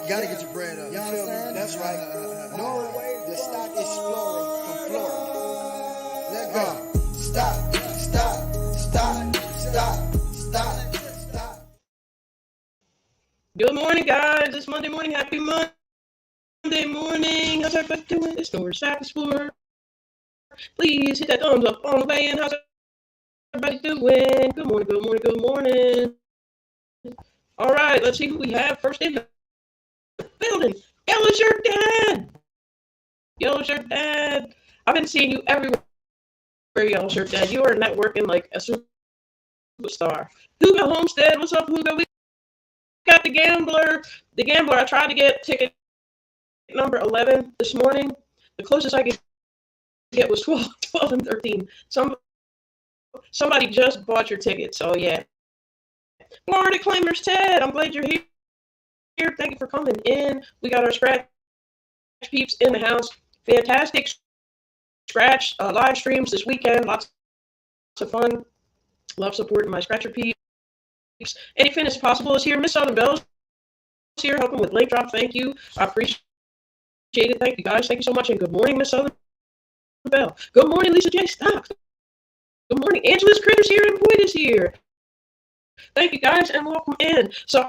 Gotta get your bread up. You feel me? That's right. Nora, the stock explorer from Florida. Let go. Stop. Good morning, guys. It's Monday morning. Happy Monday morning. How's everybody doing? It's Nora Stock Explorer. Please hit that thumbs up on the way in. How's everybody doing? Good morning. All right, let's see who we have first in the building. Yellow Shirt Dad. Yellow Shirt Dad. I've been seeing you everywhere, Yellow Shirt Dad. You are networking like a superstar. Hugo Homestead. What's up, Hugo? We got the Gambler. The Gambler. I tried to get ticket number 11 this morning. The closest I could get was 12 and 13. Somebody just bought your ticket, so yeah. Florida Claimers Ted, I'm glad you're here. Thank you for coming in. We got our scratch peeps in the house. Fantastic scratch live streams this weekend. Lots of fun. Love supporting my scratcher peeps. Anything is possible is here. Miss Southern Bell's here helping with link drop. Thank you. I appreciate it. Thank you guys. Thank you so much. And good morning, Miss Southern Bell. Good morning, Lisa J. Stocks. Good morning. Angela's Critters here and Boyd is here. Thank you guys and welcome in. So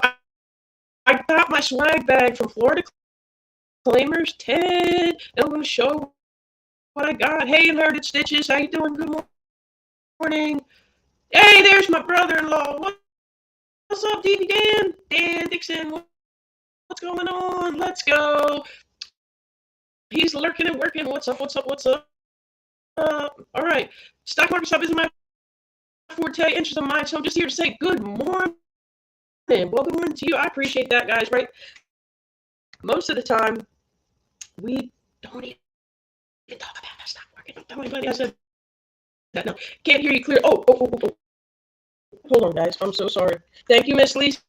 I got my swag bag from Florida Claimers Ted, and I'm going to show what I got. Hey, Inverted Stitches, how you doing? Good morning. Hey, there's my brother-in-law. What's up, DB Dan? Dan Dixon, what's going on? Let's go. He's lurking and working. What's up? All right. Stock market stuff isn't my forte, interest of mine, so I'm just here to say good morning. Well, good morning to you. I appreciate that, guys, right? Most of the time, we don't even talk about the stock market. Don't tell anybody I said that. No, can't hear you clear. Oh. Hold on, guys. I'm so sorry. Thank you, Miss Lisa.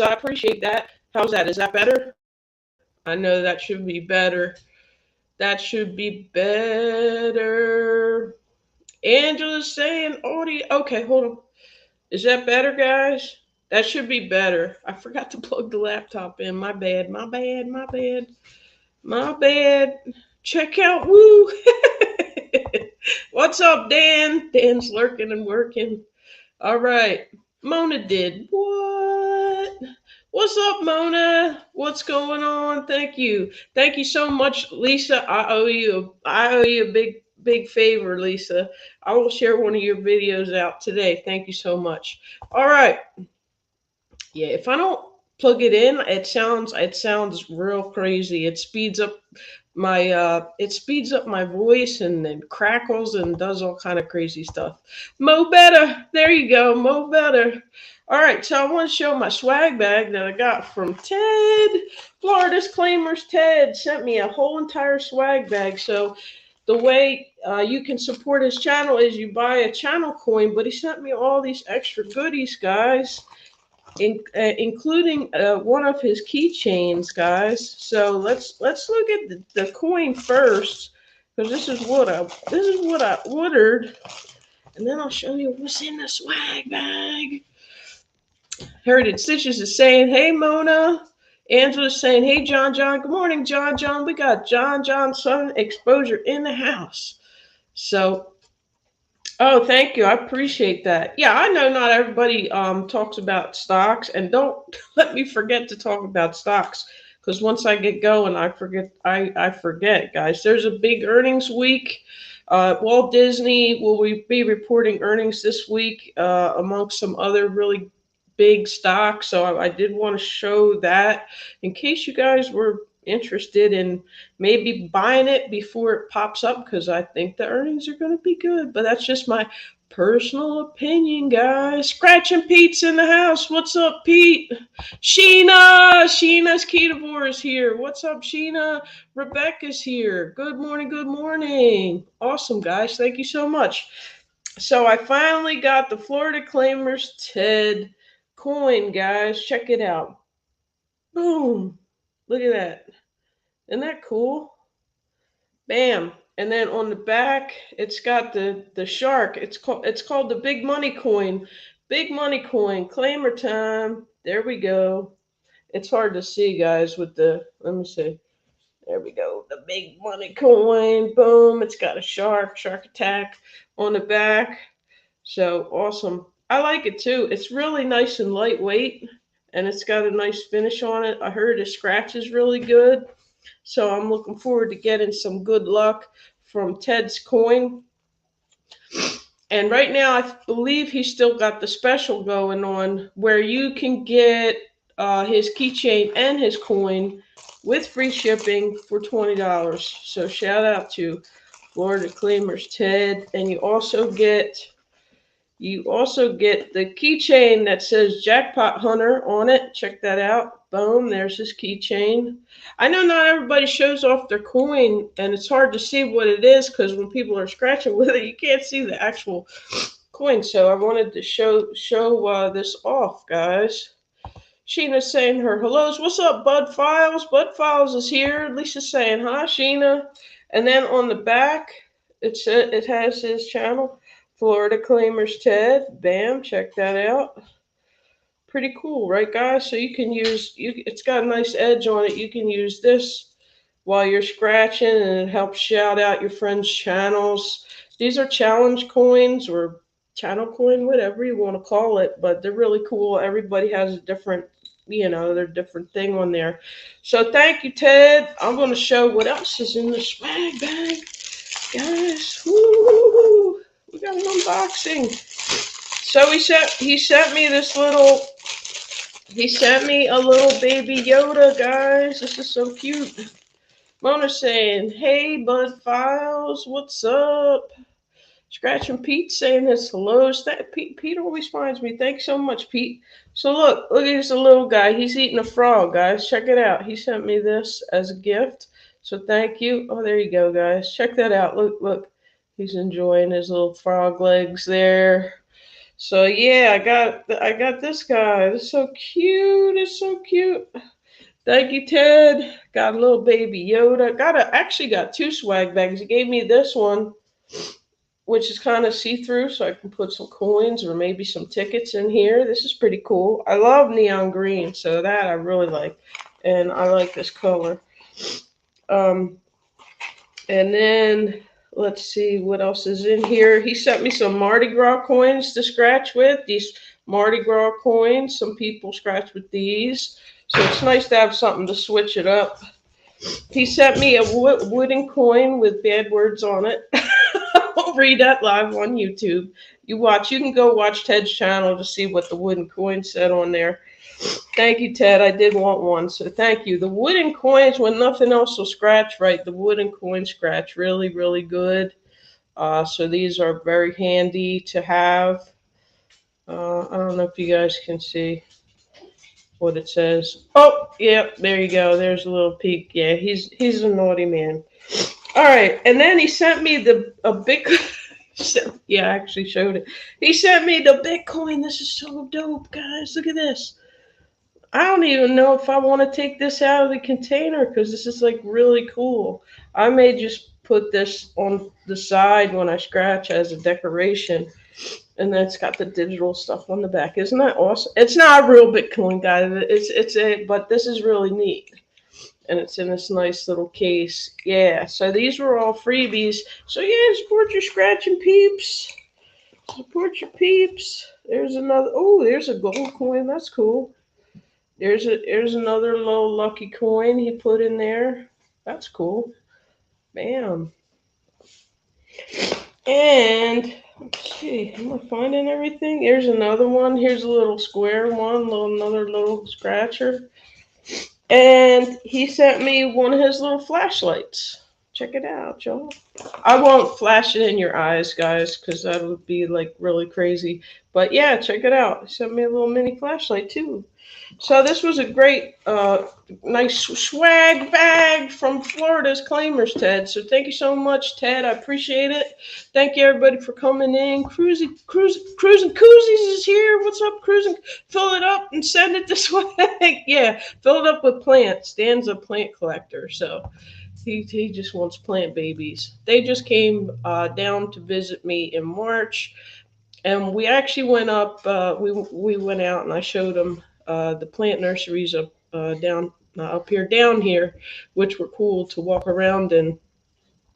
I appreciate that. How's that? Is that better? I know that should be better. That should be better. Angela's saying audio. Okay, hold on. Is that better, guys? That should be better. I forgot to plug the laptop in. My bad. Check out Woo. What's up, Dan? Dan's lurking and working. All right. Mona did what? What's up, Mona? What's going on? Thank you. Thank you so much, Lisa. I owe you a big favor, Lisa. I will share one of your videos out today. Thank you so much. All right. Yeah, if I don't plug it in, it sounds real crazy. It speeds up my voice and then crackles and does all kind of crazy stuff. Mo better. There you go. Mo better. All right, so I want to show my swag bag that I got from Ted. Florida's Claimers Ted sent me a whole entire swag bag. So the way you can support his channel is you buy a channel coin, but he sent me all these extra goodies, guys. Including one of his keychains, guys. So let's look at the coin first, because this is what I ordered, and then I'll show you what's in the swag bag. Heritage Stitches is saying, "Hey Mona." Angela's saying, "Hey John. Good morning, John. We got John Sun Exposure in the house." So. Oh, thank you. I appreciate that. Yeah, I know not everybody talks about stocks, and don't let me forget to talk about stocks, because once I get going, I forget. I forget, guys. There's a big earnings week. Walt Disney will be reporting earnings this week, amongst some other really big stocks. So I did want to show that in case you guys were interested in maybe buying it before it pops up, because I think the earnings are going to be good. But that's just my personal opinion, guys. Scratching Pete's in the house. What's up, Pete? Sheena's Ketovore is here. What's up, Sheena? Rebecca's here. Good morning. Awesome, guys. Thank you so much. So I finally got the Florida Claimers Ted coin, guys. Check it out. Boom. Look at that. Isn't that cool? Bam. And then on the back, it's got the shark. It's called the Big Money coin. Big Money coin. Claimer time. There we go. It's hard to see, guys, with the, let me see. There we go. The big money coin. Boom. It's got a shark attack on the back. So awesome. I like it too. It's really nice and lightweight, and it's got a nice finish on it. I heard the scratch is really good. So I'm looking forward to getting some good luck from Ted's coin. And right now, I believe he's still got the special going on where you can get his keychain and his coin with free shipping for $20. So shout out to Florida Claimers Ted, and you also get the keychain that says Jackpot Hunter on it. Check that out. Boom, there's his keychain. I know not everybody shows off their coin, and it's hard to see what it is because when people are scratching with it, you can't see the actual coin. So I wanted to show this off, guys. Sheena's saying her hellos. What's up, Bud Files? Bud Files is here. Lisa's saying hi, Sheena. And then on the back, it has his channel, Florida Claimers Ted. Bam, check that out. Pretty cool, right, guys? So you can use It's got a nice edge on it. You can use this while you're scratching, and it helps shout out your friends' channels. These are challenge coins or channel coin, whatever you want to call it, but they're really cool. Everybody has a different, their different thing on there. So thank you, Ted. I'm going to show what else is in the swag bag, guys. Woo! We got an unboxing. So he sent me a little baby Yoda, guys. This is so cute. Mona saying, hey, Bud Files, what's up? Scratching Pete saying his hellos. Pete always finds me. Thanks so much, Pete. So look at this little guy. He's eating a frog, guys. Check it out. He sent me this as a gift. So thank you. Oh, there you go, guys. Check that out. Look. He's enjoying his little frog legs there. So yeah, I got this guy. It's so cute. It's so cute. Thank you, Ted. Got a little baby Yoda. Actually got two swag bags. He gave me this one, which is kind of see-through, so I can put some coins or maybe some tickets in here. This is pretty cool. I love neon green, so that I really like, and I like this color. Um, and then let's see what else is in here. He sent me some Mardi Gras coins to scratch with. These Mardi Gras coins. Some people scratch with these. So it's nice to have something to switch it up. He sent me a wooden coin with bad words on it. I'll read that live on YouTube. You can go watch Ted's channel to see what the wooden coin said on there. Thank you, Ted. I did want one, so thank you. The wooden coins, when nothing else will scratch right, the wooden coins scratch really, really good. So these are very handy to have. I don't know if you guys can see what it says. Oh, yeah, there you go. There's a little peek. Yeah, he's a naughty man. All right, and then he sent me a big. Yeah, I actually showed it. He sent me the Bitcoin. This is so dope, guys. Look at this. I don't even know if I want to take this out of the container because this is like really cool. I may just put this on the side when I scratch as a decoration. And then it's got the digital stuff on the back. Isn't that awesome? It's not a real Bitcoin, guys. But this is really neat. And it's in this nice little case. Yeah, so these were all freebies. So yeah, support your scratching peeps. Support your peeps. There's another. Oh, there's a gold coin. That's cool. There's another little lucky coin he put in there. That's cool. Bam. And let's see, am I finding everything? Here's another one. Here's a little square one, another little scratcher. And he sent me one of his little flashlights. Check it out, y'all. I won't flash it in your eyes, guys, because that would be like really crazy. But yeah, check it out. He sent me a little mini flashlight too. So this was a great, nice swag bag from Florida's Claimers, Ted. So thank you so much, Ted. I appreciate it. Thank you, everybody, for coming in. Cruising Koozies is here. What's up, Cruising? Fill it up and send it this way. Yeah, fill it up with plants. Dan's a plant collector, so he just wants plant babies. They just came down to visit me in March, and we actually went up. We went out and I showed them the plant nurseries up down up here, down here, which were cool to walk around. And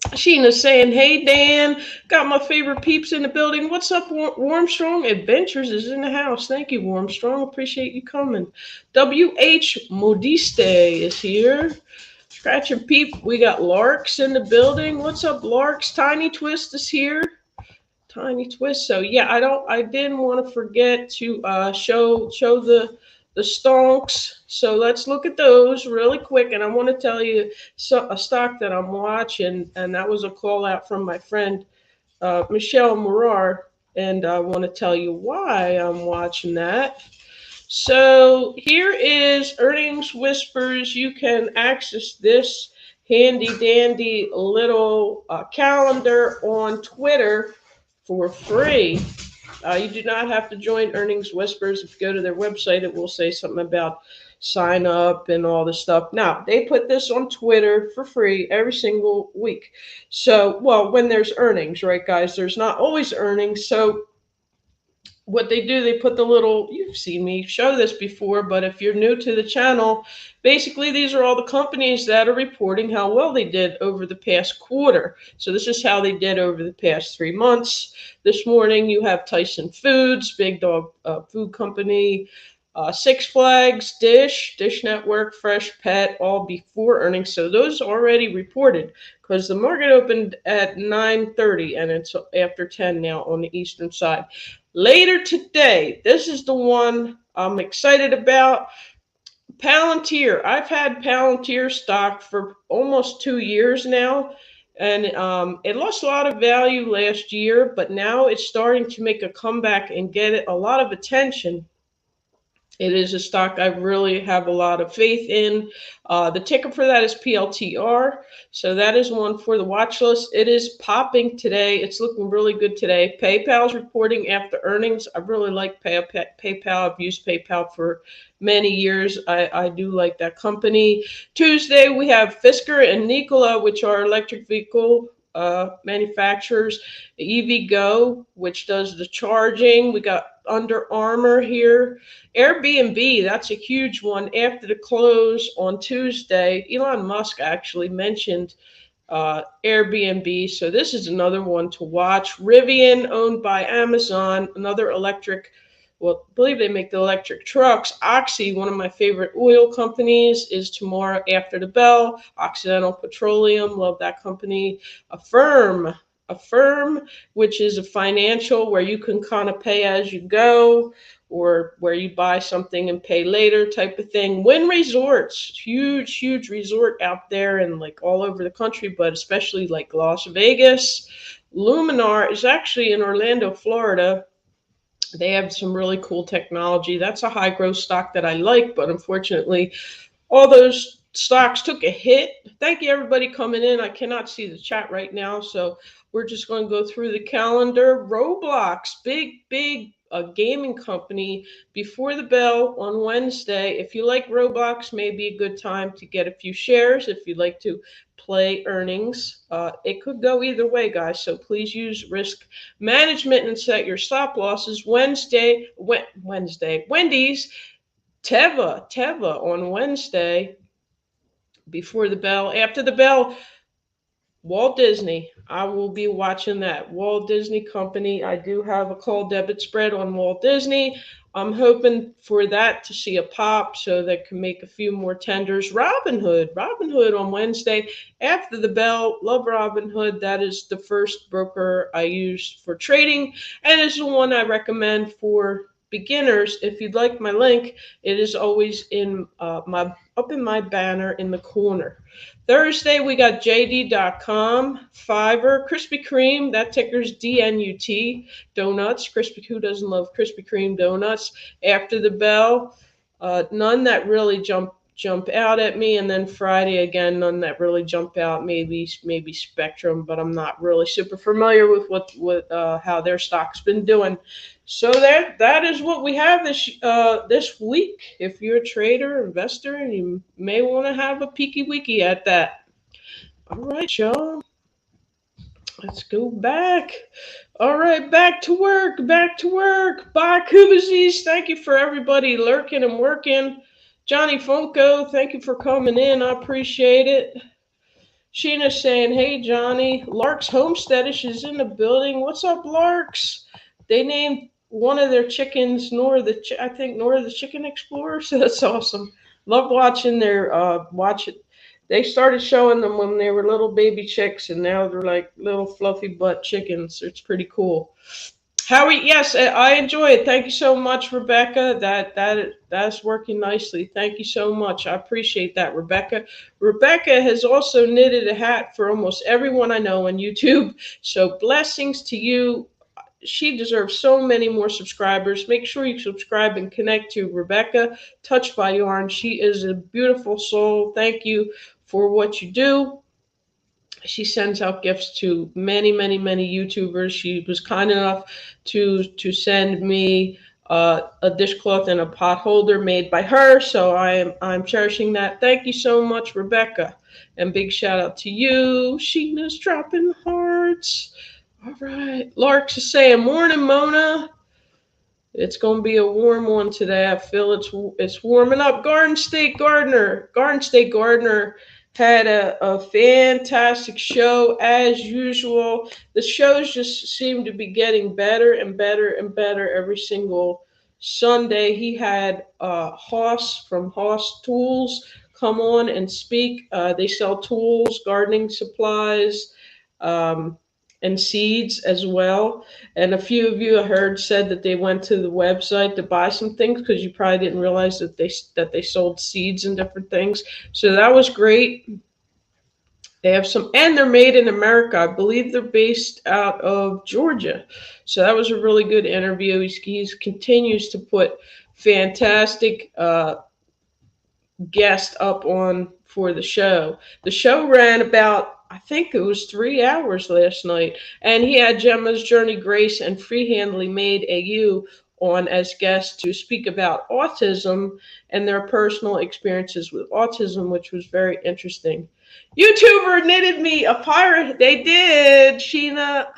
Sheena's saying, "Hey Dan, got my favorite peeps in the building. What's up, Warmstrong? Adventures is in the house. Thank you, Warmstrong. Appreciate you coming. WH Modiste is here. Scratch and peep. We got Larks in the building. What's up, Larks? Tiny Twist is here. Tiny Twist. So yeah, I didn't want to forget to show the stonks. So let's look at those really quick. And I want to tell you a stock that I'm watching, and that was a call out from my friend Michelle Morar, and I want to tell you why I'm watching that. So here is Earnings Whispers. You can access this handy dandy little calendar on Twitter for free. You do not have to join Earnings Whispers. If you go to their website, it will say something about sign up and all this stuff. Now, they put this on Twitter for free every single week. So, well, when there's earnings, right, guys? There's not always earnings. So, what they do, they put the little, you've seen me show this before, but if you're new to the channel, basically these are all the companies that are reporting how well they did over the past quarter. So this is how they did over the past 3 months. This morning you have Tyson Foods, Big Dog Food Company, Six Flags, Dish Network, Fresh Pet, all before earnings. So those already reported because the market opened at 9:30 and it's after 10 now on the eastern side. Later today, this is the one I'm excited about. Palantir. I've had Palantir stock for almost 2 years now, and it lost a lot of value last year, but now it's starting to make a comeback and get a lot of attention. It is a stock I really have a lot of faith in. The ticker for that is PLTR. So that is one for the watch list. It is popping today. It's looking really good today. PayPal's reporting after earnings. I really like PayPal. I've used PayPal for many years. I do like that company. Tuesday, we have Fisker and Nikola, which are electric vehicle manufacturers. EVgo, which does the charging. We got Under Armour here. Airbnb, that's a huge one. After the close on Tuesday, Elon Musk actually mentioned Airbnb. So this is another one to watch. Rivian, owned by Amazon, another electric, well, I believe they make the electric trucks. Oxy, one of my favorite oil companies, is tomorrow after the bell. Occidental Petroleum, love that company. Affirm, which is a financial where you can kind of pay as you go, or where you buy something and pay later type of thing. Wynn Resorts, huge resort out there and like all over the country, but especially like Las Vegas. Luminar is actually in Orlando, Florida. They have some really cool technology. That's a high growth stock that I like, but unfortunately, all those stocks took a hit. Thank you, everybody coming in. I cannot see the chat right now, so we're just going to go through the calendar. Roblox, big gaming company, before the bell on Wednesday. If you like Roblox, maybe a good time to get a few shares if you'd like to play earnings. It could go either way, guys, so please use risk management and set your stop losses. Wendy's, Teva on Wednesday before the bell. After the bell, Walt Disney. I will be watching that. Walt Disney Company. I do have a call debit spread on Walt Disney. I'm hoping for that to see a pop so that can make a few more tenders. Robinhood on Wednesday after the bell. Love Robinhood. That is the first broker I use for trading, and is the one I recommend for beginners. If you'd like my link, it is always in my banner in the corner. Thursday, we got JD.com, Fiverr, Krispy Kreme, that ticker's DNUT, donuts. Who doesn't love Krispy Kreme donuts? After the bell, none that really jump out at me. And then Friday, again, none that really jump out. Maybe Spectrum, but I'm not really super familiar with how their stock's been doing. So that is what we have this week. If you're a trader, investor, and you may want to have a peeky weeky at that. All right, y'all. Let's go back. All right, back to work. Bye, Kubazis. Thank you for everybody lurking and working. Johnny Funko, thank you for coming in. I appreciate it. Sheena's saying, hey, Johnny. Lark's Homesteadish is in the building. What's up, Larks? They named one of their chickens Nora I think Nora the Chicken Explorer. So that's awesome. Love watching their watch it. They started showing them when they were little baby chicks, and now they're like little fluffy butt chickens. It's pretty cool. Howie, yes, I enjoy it. Thank you so much, Rebecca. That's working nicely. Thank you so much. I appreciate that, Rebecca. Rebecca has also knitted a hat for almost everyone I know on YouTube. So blessings to you. She deserves so many more subscribers. Make sure you subscribe and connect to Rebecca, Touched by Yarn. She is a beautiful soul. Thank you for what you do. She sends out gifts to many, many, many YouTubers. She was kind enough to send me a dishcloth and a pot holder made by her. So I'm cherishing that. Thank you so much, Rebecca, and big shout out to you. Sheena's dropping hearts. All right, Lark's is saying morning, Mona. It's gonna be a warm one today. I feel it's warming up. Garden State Gardener had a fantastic show as usual. The shows just seem to be getting better and better and better every single Sunday. He had Hoss from Hoss Tools come on and speak. They sell tools, gardening supplies. Um, and seeds as well. And a few of you I heard said that they went to the website to buy some things because you probably didn't realize that they sold seeds and different things. So that was great. They have some, and they're made in America. I believe they're based out of Georgia. So that was a really good interview. He continues to put fantastic guest up on for the show. The show ran about, I think it was 3 hours last night, and he had Gemma's Journey Grace and Freehandly Made AU on as guests to speak about autism and their personal experiences with autism, which was very interesting. YouTuber knitted me a pirate. They did, Sheena.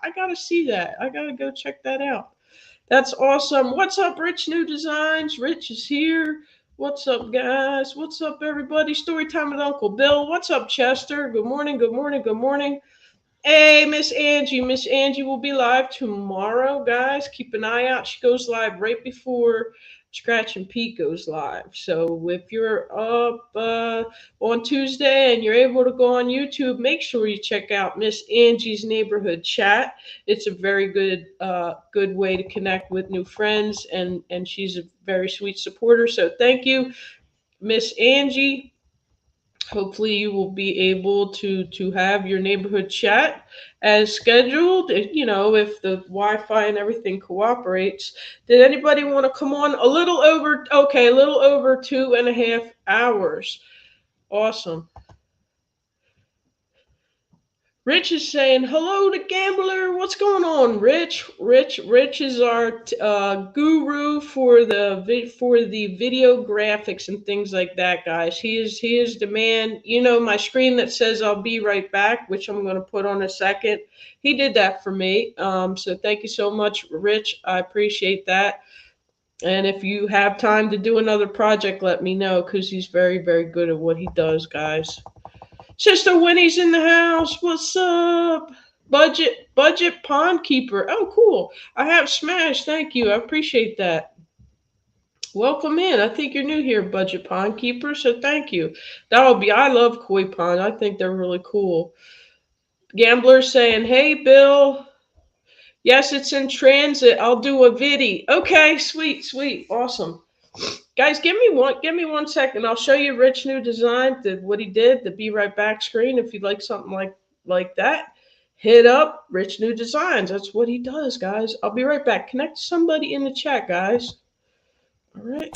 I gotta see that. I gotta go check that out. That's awesome. What's up, Rich New Designs? Rich is here. What's up, guys? What's up, everybody? Storytime with Uncle Bill. What's up, Chester? Good morning, good morning, good morning. Hey, Miss Angie. Miss Angie will be live tomorrow, guys. Keep an eye out. She goes live right before Scratch and Pete goes live. So if you're up on Tuesday and you're able to go on YouTube, make sure you check out Miss Angie's Neighborhood Chat. It's a very good way to connect with new friends, and she's a very sweet supporter. So thank you, Miss Angie. Hopefully you will be able to have your neighborhood chat as scheduled, if the Wi-Fi and everything cooperates. Did anybody want to come on? A little over 2.5 hours. Awesome. Rich is saying, hello to Gambler. What's going on, Rich? Rich is our guru for the video graphics and things like that, guys. He is the man. My screen that says I'll be right back, which I'm going to put on a second. He did that for me. So thank you so much, Rich. I appreciate that. And if you have time to do another project, let me know, because he's very, very good at what he does, guys. Sister Winnie's in the house. What's up? Budget Pond Keeper. Oh, cool. I have Smash. Thank you. I appreciate that. Welcome in. I think you're new here, Budget Pond Keeper. So thank you. I love koi pond. I think they're really cool. Gambler saying, hey, Bill. Yes, it's in transit. I'll do a viddy. Okay, sweet. Awesome. Guys, give me 1 second. I'll show you Rich New Design, what he did, the Be Right Back screen. If you'd like something like that, hit up Rich New Designs. That's what he does, guys. I'll be right back. Connect somebody in the chat, guys. All right.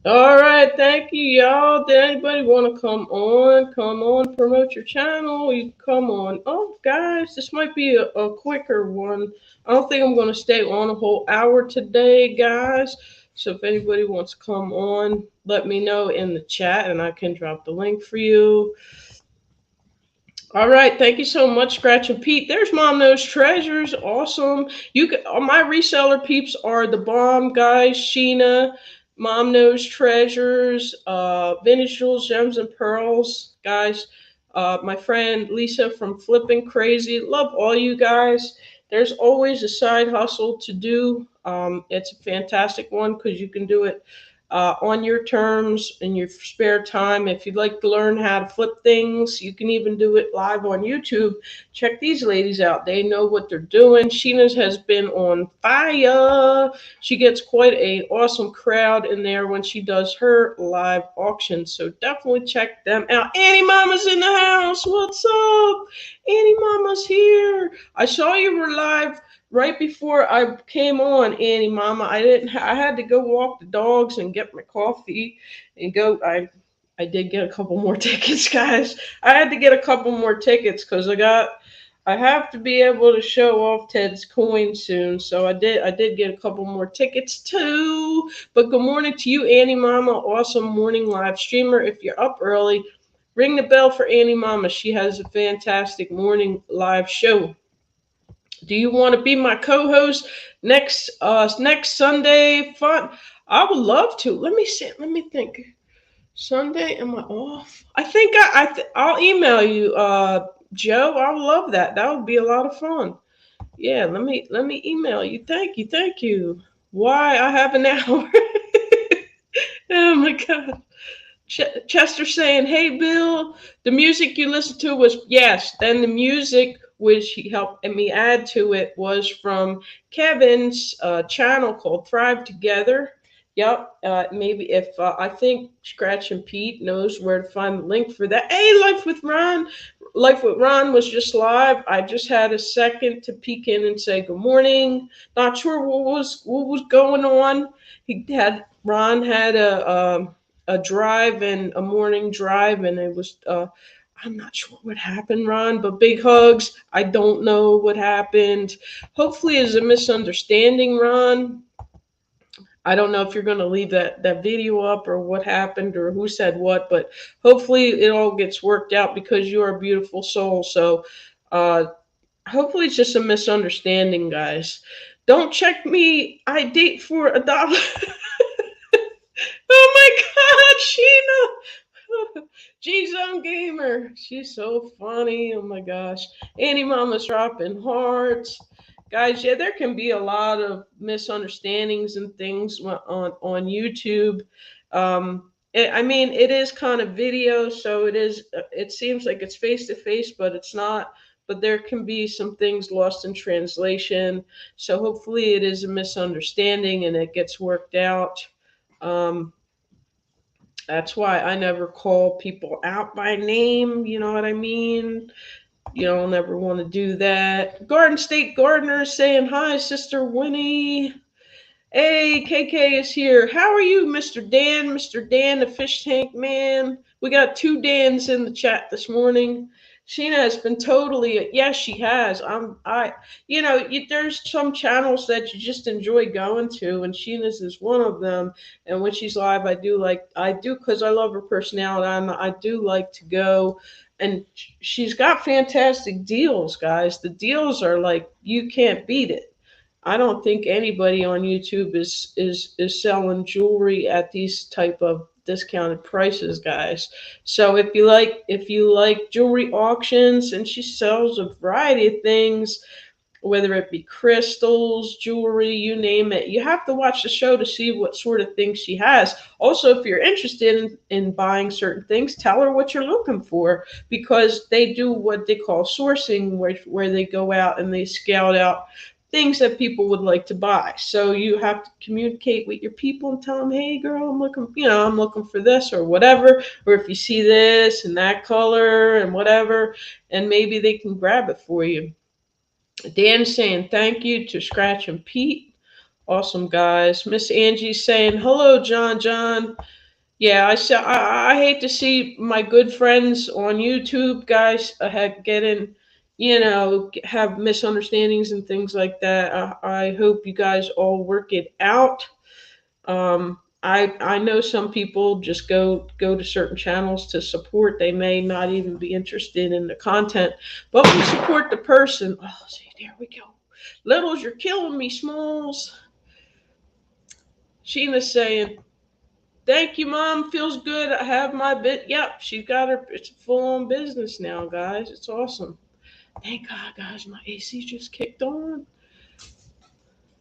All right, thank you, y'all. Did anybody want to come on? Come on, promote your channel. You come on. Oh, guys, this might be a quicker one. I don't think I'm going to stay on a whole hour today, guys. So if anybody wants to come on, let me know in the chat and I can drop the link for you. All right, thank you so much, Scratch and Pete. There's Mom Knows Treasures. Awesome. You can, my reseller peeps are the bomb guys. Sheena, Mom Knows Treasures, Vintage Jewels, Gems and Pearls, guys. My friend Lisa from Flipping Crazy. Love all you guys. There's always a side hustle to do. It's a fantastic one because you can do it on your terms in your spare time. If you'd like to learn how to flip things, you can even do it live on YouTube. Check these ladies out. They know what they're doing. Sheena's has been on fire. She gets quite a awesome crowd in there when she does her live auctions. So definitely check them out. Annie Mama's in the house. What's up? Annie Mama's here. I saw you were live right before I came on, Annie Mama. I didn't. I had to go walk the dogs and get my coffee and go. I did get a couple more tickets, guys. I had to get a couple more tickets because I have to be able to show off Ted's coin soon. So I did get a couple more tickets too. But good morning to you, Annie Mama. Awesome morning live streamer. If you're up early, ring the bell for Annie Mama. She has a fantastic morning live show. Do you want to be my co-host next Sunday? Fun. I would love to. Let me see. Let me think. Sunday, am I off? I think I'll email you, Joe. I would love that. That would be a lot of fun. Yeah, let me email you. Thank you, thank you. Why I have an hour? Oh my god. Chester saying, "Hey Bill, the music you listened to was yes." Then the music which he helped me add to it was from Kevin's channel called Thrive Together. Yep. Maybe if I think Scratch and Pete knows where to find the link for that. Hey, Life with Ron. Life with Ron was just live. I just had a second to peek in and say good morning. Not sure what was going on. He had Ron had a drive and a morning drive, and it was I'm not sure what happened, Ron, but big hugs. I don't know what happened. Hopefully it's a misunderstanding, Ron. I don't know if you're going to leave that video up or what happened or who said what, but hopefully it all gets worked out because you are a beautiful soul. So uh, hopefully it's just a misunderstanding, guys. Don't check me. I date for $1. Oh my God, Sheena! G Zone Gamer. She's so funny. Oh my gosh. Annie Mama's dropping hearts. Guys, yeah, there can be a lot of misunderstandings and things on YouTube. I mean, it is kind of video, so it is. It seems like it's face to face, but it's not. But there can be some things lost in translation. So hopefully, it is a misunderstanding and it gets worked out. Um, that's why I never call people out by name. You know what I mean? You don't ever want to do that. Garden State Gardener saying hi, Sister Winnie. Hey, KK is here. How are you, Mr. Dan? Mr. Dan, the fish tank man. We got two Dans in the chat this morning. Sheena has been totally, yes, she has. There's some channels that you just enjoy going to, and Sheena's is one of them. And when she's live, I do, because I love her personality. I do like to go, and she's got fantastic deals, guys. The deals are like, you can't beat it. I don't think anybody on YouTube is selling jewelry at these type of discounted prices, guys. So if you like jewelry auctions, and she sells a variety of things, whether it be crystals, jewelry, you name it. You have to watch the show to see what sort of things she has. Also, if you're interested in buying certain things, tell her what you're looking for, because they do what they call sourcing, where they go out and they scout out things that people would like to buy. So you have to communicate with your people and tell them, hey girl, I'm looking for this or whatever, or if you see this and that color and whatever, and maybe they can grab it for you. Dan saying thank you to Scratch and Pete. Awesome, guys. Miss Angie's saying, hello, John John. Yeah, I hate to see my good friends on YouTube, guys, getting, have misunderstandings and things like that. I hope you guys all work it out. I know some people just go to certain channels to support. They may not even be interested in the content, but we support the person. Oh, see, there we go. Littles, you're killing me, Smalls. Sheena's saying, thank you, Mom. Feels good. I have my bit. Yep, she's got her. It's full on business now, guys. It's awesome. Thank God, guys. My AC just kicked on.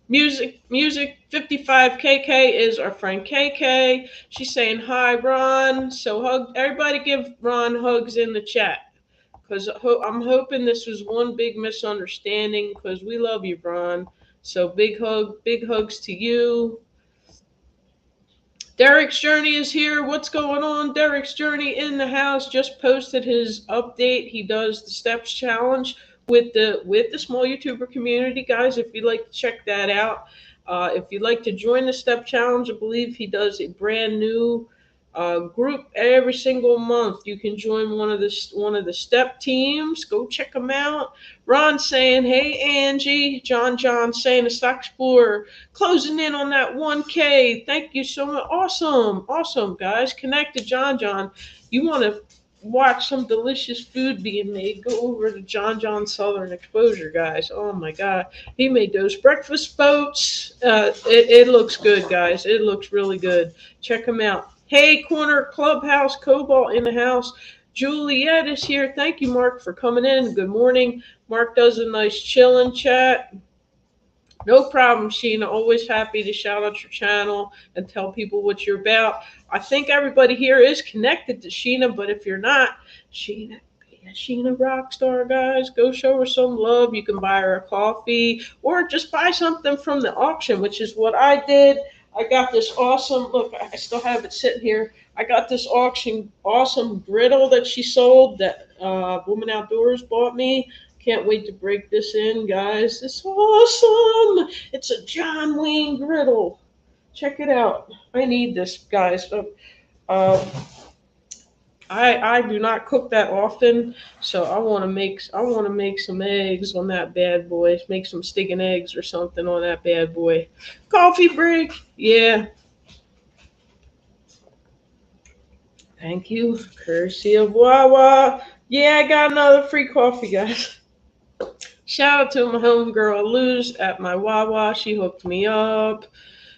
Music 55KK is our friend KK. She's saying hi, Ron. So hug everybody. Give Ron hugs in the chat because I'm hoping this was one big misunderstanding because we love you, Ron. So big hugs to you. Derek's Journey is here. What's going on? Derek's Journey in the house just posted his update. He does the Steps Challenge with the small YouTuber community, guys. If you'd like to check that out, if you'd like to join the Step Challenge, I believe he does a brand new group every single month. You can join one of the Step teams. Go check them out. Ron saying, "Hey Angie." John saying, "The Stock Explorer closing in on that 1K. Thank you so much. Awesome, guys. Connect to John. You want to watch some delicious food being made? Go over to John Southern Exposure, guys. Oh my God, he made those breakfast boats. It looks good, guys. It looks really good. Check him out. Hey, Corner Clubhouse Cobalt in the house. Juliet is here. Thank you, Mark, for coming in. Good morning. Mark does a nice chillin' chat. No problem, Sheena. Always happy to shout out your channel and tell people what you're about. I think everybody here is connected to Sheena, but if you're not, Sheena, yeah, Sheena Rockstar, guys, go show her some love. You can buy her a coffee or just buy something from the auction, which is what I did. I got this awesome, look, I still have it sitting here. I got this awesome griddle that she sold that Woman Outdoors bought me. Can't wait to break this in, guys. It's awesome. It's a John Wayne griddle. Check it out. I need this, guys. Uh, I do not cook that often, so I want to make some eggs on that bad boy. Make some sticking eggs or something on that bad boy. Coffee break. Yeah. Thank you. Courtesy of Wawa. Yeah, I got another free coffee, guys. Shout out to my homegirl Luz at my Wawa. She hooked me up.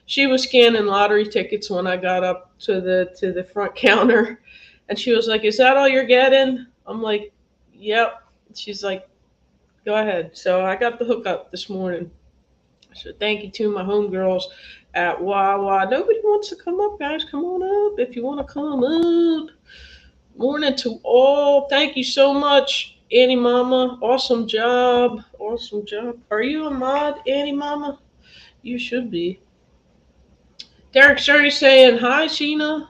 She was scanning lottery tickets when I got up to the front counter, and she was like, "Is that all you're getting?" I'm like, "Yep." She's like, "Go ahead." So I got the hookup this morning. So thank you to my homegirls at Wawa. Nobody wants to come up, guys. Come on up if you want to come up. Morning to all. Thank you so much, Annie Mama. Awesome job. Awesome job. Are you a mod, Annie Mama? You should be. Derek Shirley saying, hi, Sheena.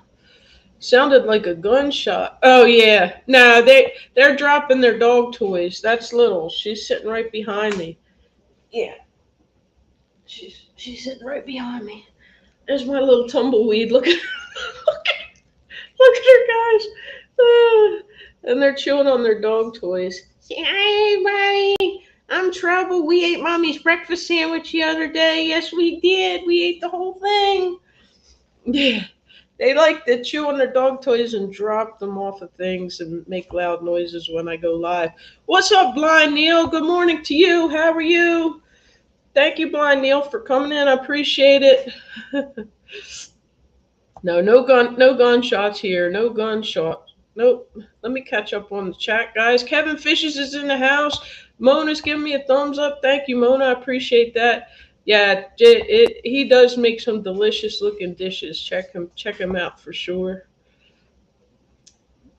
Sounded like a gunshot. Oh, yeah. No, they're dropping their dog toys. That's Little. She's sitting right behind me. Yeah, she's sitting right behind me. There's my little tumbleweed. Look at her. Look at her, guys. And they're chewing on their dog toys. Say, hi, everybody. I'm Trouble. We ate Mommy's breakfast sandwich the other day. Yes, we did. We ate the whole thing. Yeah. They like to chew on their dog toys and drop them off of things and make loud noises when I go live. What's up, Blind Neil? Good morning to you. How are you? Thank you, Blind Neil, for coming in. I appreciate it. No gunshots here. No gunshots. Nope. Let me catch up on the chat, guys. Kevin Fishes is in the house. Mona's giving me a thumbs up. Thank you, Mona. I appreciate that. Yeah, he does make some delicious looking dishes. Check him out for sure.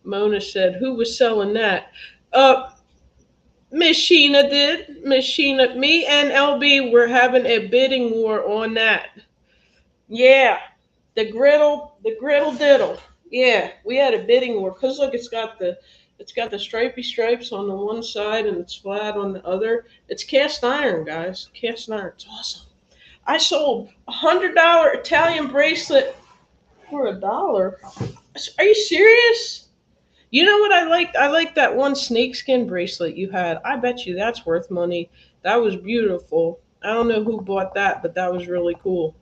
Mona said, "Who was selling that?" Uh, Miss Sheena did. Miss Sheena, me and LB were having a bidding war on that. Yeah, the griddle diddle. Yeah, we had a bidding war because look, it's got the stripy stripes on the one side and it's flat on the other. It's cast iron, guys. Cast iron. It's awesome. I sold $100 Italian bracelet for $1. Are you serious? You know what I liked? I like that one snakeskin bracelet you had. I bet you that's worth money. That was beautiful. I don't know who bought that, but that was really cool.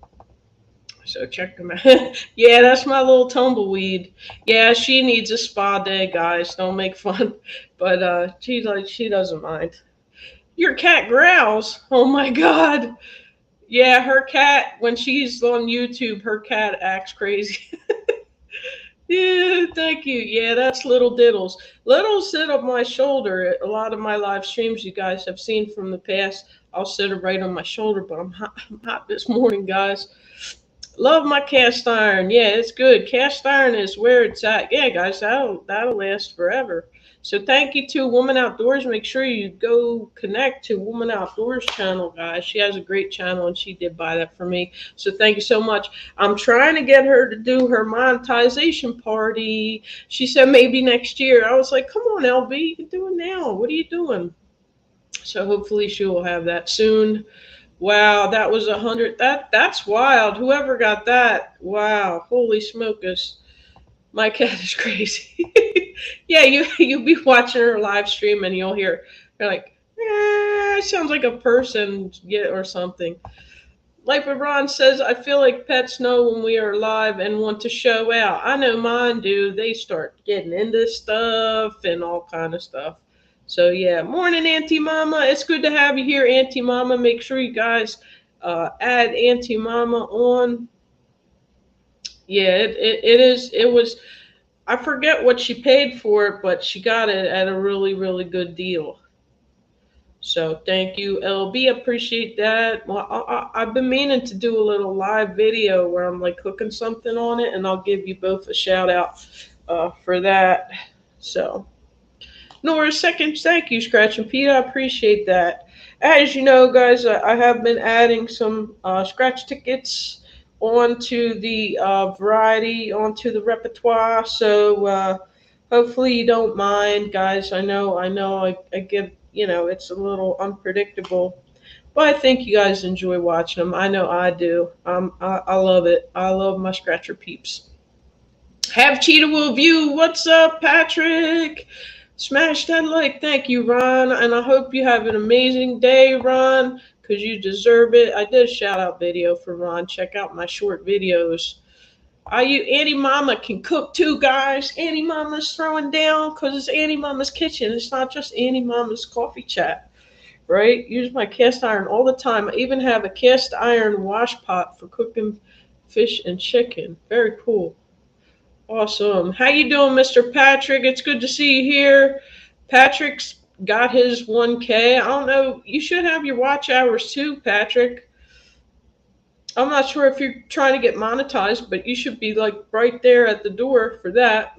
So check them out. Yeah, that's my little tumbleweed. Yeah, she needs a spa day, guys. Don't make fun. But she doesn't mind. Your cat growls. Oh my god. Yeah, her cat when she's on YouTube, her cat acts crazy. Yeah, thank you. Yeah, that's Little Diddles. Little sit on my shoulder. A lot of my live streams you guys have seen from the past, I'll sit her right on my shoulder, but I'm hot this morning, guys. Love my cast iron. Yeah, it's good. Cast iron is where it's at. Yeah, guys, that'll last forever. So thank you to Woman Outdoors. Make sure you go connect to Woman Outdoors channel, guys. She has a great channel and she did buy that for me. So thank you so much. I'm trying to get her to do her monetization party. She said maybe next year. I was like, come on, LB, you can do it now. What are you doing? So hopefully she will have that soon. Wow, that was 100. That's wild. Whoever got that, wow, holy smokus! My cat is crazy. Yeah, you'll be watching her live stream and you'll hear you're like, sounds like a person, yeah, or something. Like what Ron says, I feel like pets know when we are live and want to show out. I know mine do. They start getting into stuff and all kind of stuff. So yeah, morning, Auntie Mama. It's good to have you here, Auntie Mama. Make sure you guys add Auntie Mama on. Yeah, it is. It was. I forget what she paid for it, but she got it at a really really good deal. So thank you, LB. Appreciate that. Well, I've been meaning to do a little live video where I'm like cooking something on it, and I'll give you both a shout out for that. So Nora, second, thank you, Scratch and Pete. I appreciate that. As you know, guys, I have been adding some scratch tickets onto the variety, onto the repertoire. So hopefully you don't mind, guys. I get, it's a little unpredictable, but I think you guys enjoy watching them. I know I do. I love it. I love my scratcher peeps. Have Cheetah will view. What's up, Patrick? Smash that like. Thank you, Ron. And I hope you have an amazing day, Ron, because you deserve it. I did a shout out video for Ron. Check out my short videos. Auntie Mama can cook too, guys. Auntie Mama's throwing down because it's Auntie Mama's kitchen. It's not just Auntie Mama's coffee chat, right? Use my cast iron all the time. I even have a cast iron wash pot for cooking fish and chicken. Very cool. Awesome. How you doing, Mr. Patrick? It's good to see you here. Patrick's got his 1K. I don't know. You should have your watch hours too, Patrick. I'm not sure if you're trying to get monetized, but you should be like right there at the door for that.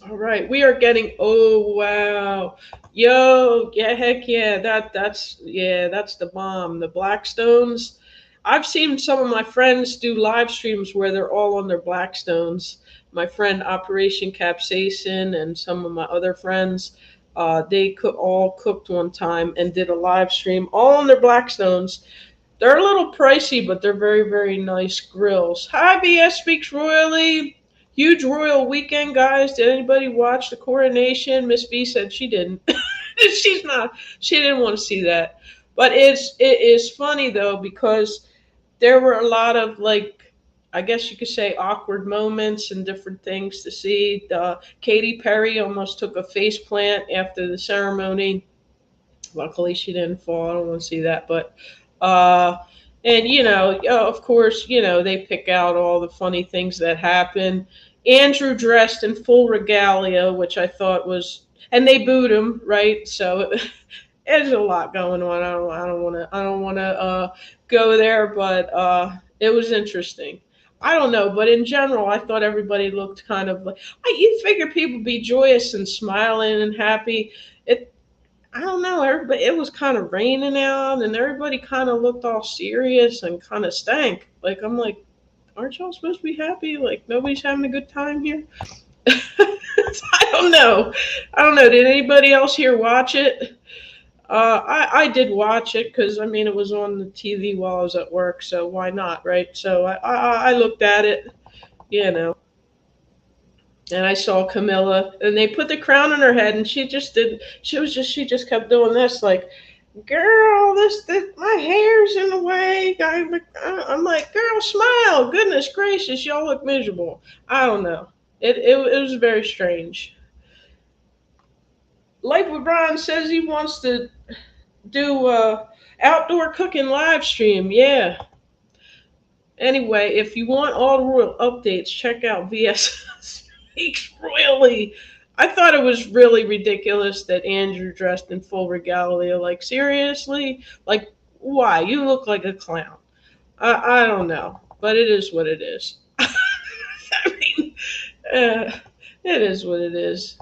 All right, we are getting. Oh wow, yo, yeah, heck yeah, that's the bomb. The Blackstones. I've seen some of my friends do live streams where they're all on their Blackstones. My friend Operation Capsaicin and some of my other friends, all cooked one time and did a live stream all on their Blackstones. They're a little pricey, but they're very, very nice grills. Hi, BS Speaks Royally. Huge royal weekend, guys. Did anybody watch the coronation? Miss B said she didn't. She's not. She didn't want to see that. But it is funny though because there were a lot of like, I guess you could say awkward moments and different things to see. Katy Perry almost took a face plant after the ceremony. Luckily, she didn't fall. I don't want to see that, but uh, and of course, they pick out all the funny things that happen. Andrew dressed in full regalia, which I thought was, and they booed him, right? So there's a lot going on. I don't want to go there, but it was interesting. I don't know, but in general, I thought everybody looked kind of like you figure people be joyous and smiling and happy. It I don't know, everybody it was kind of raining out and everybody kind of looked all serious and kind of stank. Like I'm like, aren't y'all supposed to be happy? Like nobody's having a good time here? I don't know. I don't know. Did anybody else here watch it? I did watch it because I mean it was on the TV while I was at work, so why not, right? So I looked at it, you know, and I saw Camilla, and they put the crown on her head, and she just did. She just kept doing this, like, girl, this my hair's in the way. I'm like, girl, smile. Goodness gracious, y'all look miserable. I don't know. It was very strange. Like what Brian says, he wants to do outdoor cooking live stream. Yeah. Anyway, if you want all the royal updates, check out VS Speaks Royally. I thought it was really ridiculous that Andrew dressed in full regalia. Like, seriously? Like, why? You look like a clown. I don't know. But it is what it is. I mean, uh, it is what it is.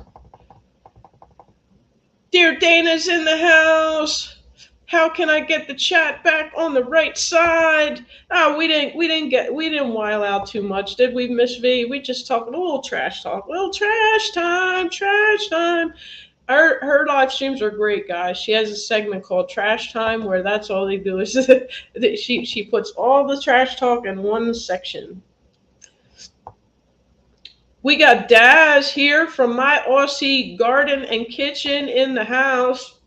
Dear Dana's in the house. How can I get the chat back on the right side? Oh, we didn't while out too much, did we, Miss V? We just talked a little trash talk, little trash time, trash time. Her live streams are great, guys. She has a segment called Trash Time where that's all they do is she puts all the trash talk in one section. We got Daz here from My Aussie Garden and Kitchen in the house.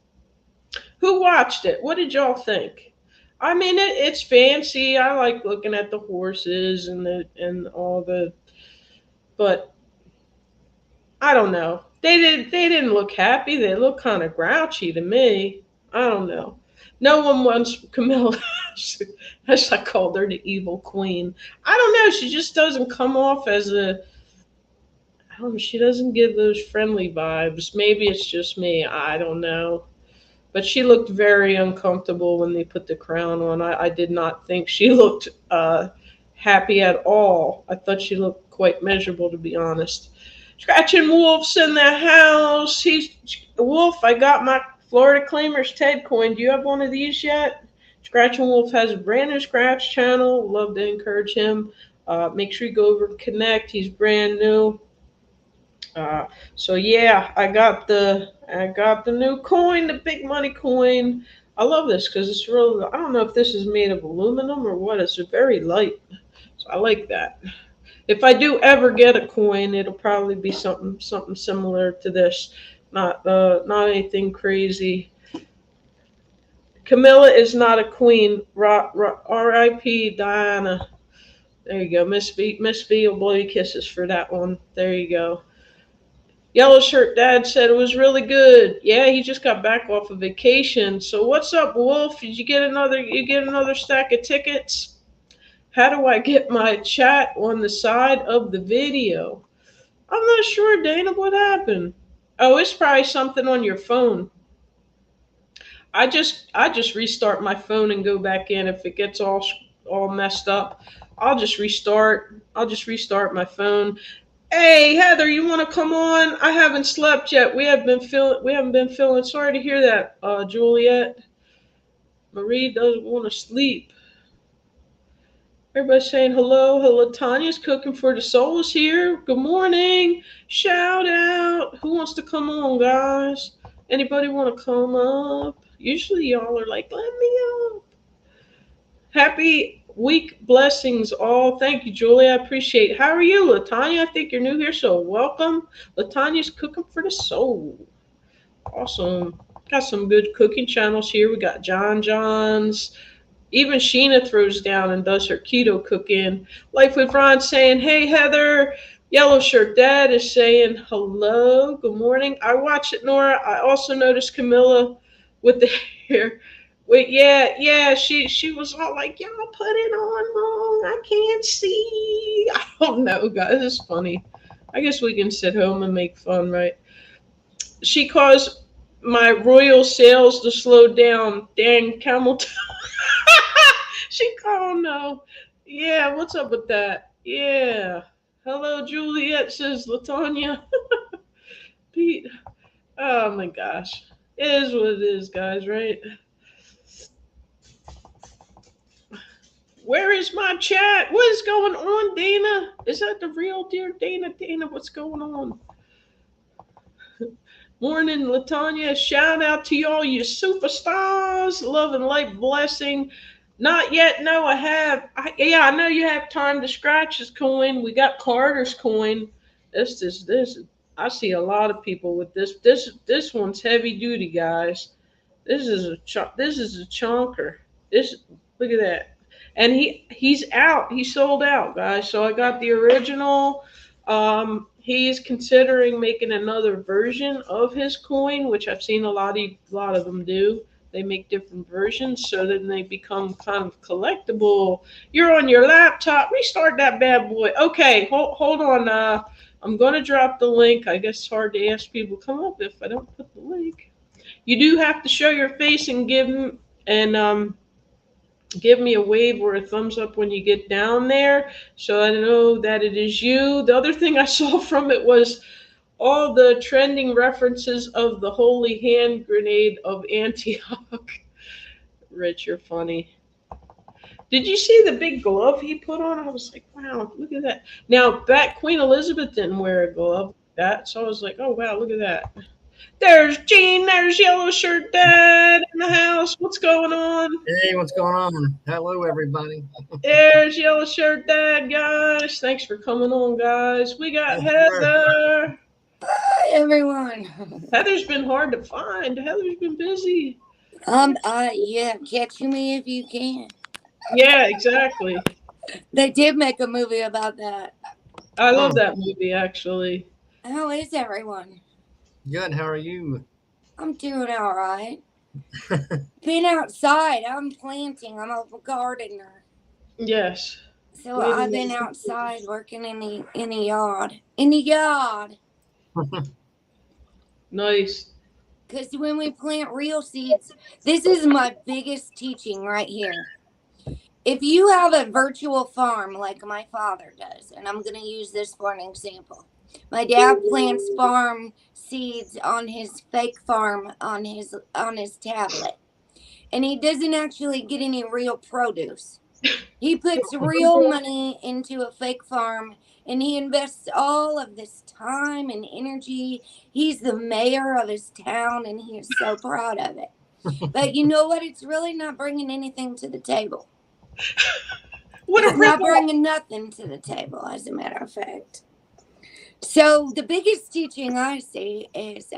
Who watched it? What did y'all think? I mean, it's fancy. I like looking at the horses and all the, but I don't know. They didn't look happy. They look kind of grouchy to me. I don't know. No one wants Camilla. As I called her, the evil queen. I don't know. She just doesn't come off as a. I don't know. She doesn't give those friendly vibes. Maybe it's just me. I don't know. But she looked very uncomfortable when they put the crown on. I did not think she looked happy at all. I thought she looked quite miserable, to be honest. Scratching Wolf's in the house. He's Wolf. I got my Florida Claimers Ted coin. Do you have one of these yet? Scratching Wolf has a brand new scratch channel. Love to encourage him. Make sure you go over and connect. He's brand new. So yeah, I got the new coin, the big money coin. I love this because it's real. I don't know if this is made of aluminum or what. It's very light, so I like that. If I do ever get a coin, it'll probably be something similar to this. Not anything crazy. Camilla is not a queen. R.I.P. Diana. There you go, Miss V. Miss V will blow you kisses for that one. There you go. Yellow Shirt Dad said it was really good. Yeah, he just got back off of vacation. So what's up, Wolf? Did you get another stack of tickets? How do I get my chat on the side of the video? I'm not sure, Dana, what happened. Oh, it's probably something on your phone. I just restart my phone and go back in if it gets all messed up. I'll just restart my phone. Hey Heather, you want to come on? I haven't slept yet. We haven't been feeling. Sorry to hear that, Juliet. Marie doesn't want to sleep. Everybody's saying hello. Hello, Tanya's cooking for the souls here. Good morning. Shout out. Who wants to come on, guys? Anybody want to come up? Usually y'all are like, let me up. Happy week blessings all. Thank you, Julie. I appreciate it. How are you, Latanya? I think you're new here, so welcome. Latanya's cooking for the soul. Awesome. Got some good cooking channels here. We got John John's. Even Sheena throws down and does her keto cooking. Life with Ron saying, hey, Heather. Yellow Shirt Dad is saying hello. Good morning. I watched it, Nora. I also noticed Camilla with the hair. Wait, yeah. She was all like, y'all put it on wrong. I can't see. I don't know, guys. It's funny. I guess we can sit home and make fun, right? She caused my royal sales to slow down. Dang, camel toe. She called no. Yeah, what's up with that? Yeah. Hello, Juliet, says Latanya. Pete. Oh my gosh. It is what it is, guys, right? Where is my chat? What is going on, Dana? Is that the real dear Dana? Dana, what's going on? Morning, Latanya. Shout out to y'all, you superstars. Love and light blessing. Not yet. No, I have. Yeah, I know you have time to scratch this coin. We got Carter's coin. This. I see a lot of people with this. This one's heavy duty, guys. This is a chunker. This Look at that. And he's out. He sold out, guys. So I got the original. He's considering making another version of his coin, which I've seen a lot of them do. They make different versions, so then they become kind of collectible. You're on your laptop. Restart that bad boy. Okay, hold on. I'm gonna drop the link. I guess it's hard to ask people to come up if I don't put the link. You do have to show your face and give me a wave or a thumbs up when you get down there, so I know that it is you. The other thing I saw from it was all the trending references of the holy hand grenade of Antioch. Rich, you're funny. Did you see the big glove he put on? I was like, wow, look at that. Now, back Queen Elizabeth didn't wear a glove like that, so I was like, oh wow, look at that. There's Gene. There's Yellow Shirt Dad in the house. What's going on? Hey, what's going on? Hello, everybody. There's Yellow Shirt Dad, guys. Thanks for coming on, guys. We got Yes, sir. Heather. Hi, everyone. Heather's been hard to find. Heather's been busy. Yeah, catch me if you can. Yeah, exactly. They did make a movie about that. I love Oh, that movie, actually. How is everyone? good. How are you? I'm doing all right. Been outside. I'm planting. I'm a gardener. Yes. So I've been outside working in the yard. In the yard. Nice. Because when we plant real seeds, this is my biggest teaching right here. If you have a virtual farm like my father does, and I'm going to use this for an example. My dad plants farm seeds on his fake farm on his tablet. And he doesn't actually get any real produce. He puts real money into a fake farm and he invests all of this time and energy. He's the mayor of his town and he is so proud of it. But you know what? It's really not bringing anything to the table. It's not bringing nothing to the table, as a matter of fact. So the biggest teaching I see is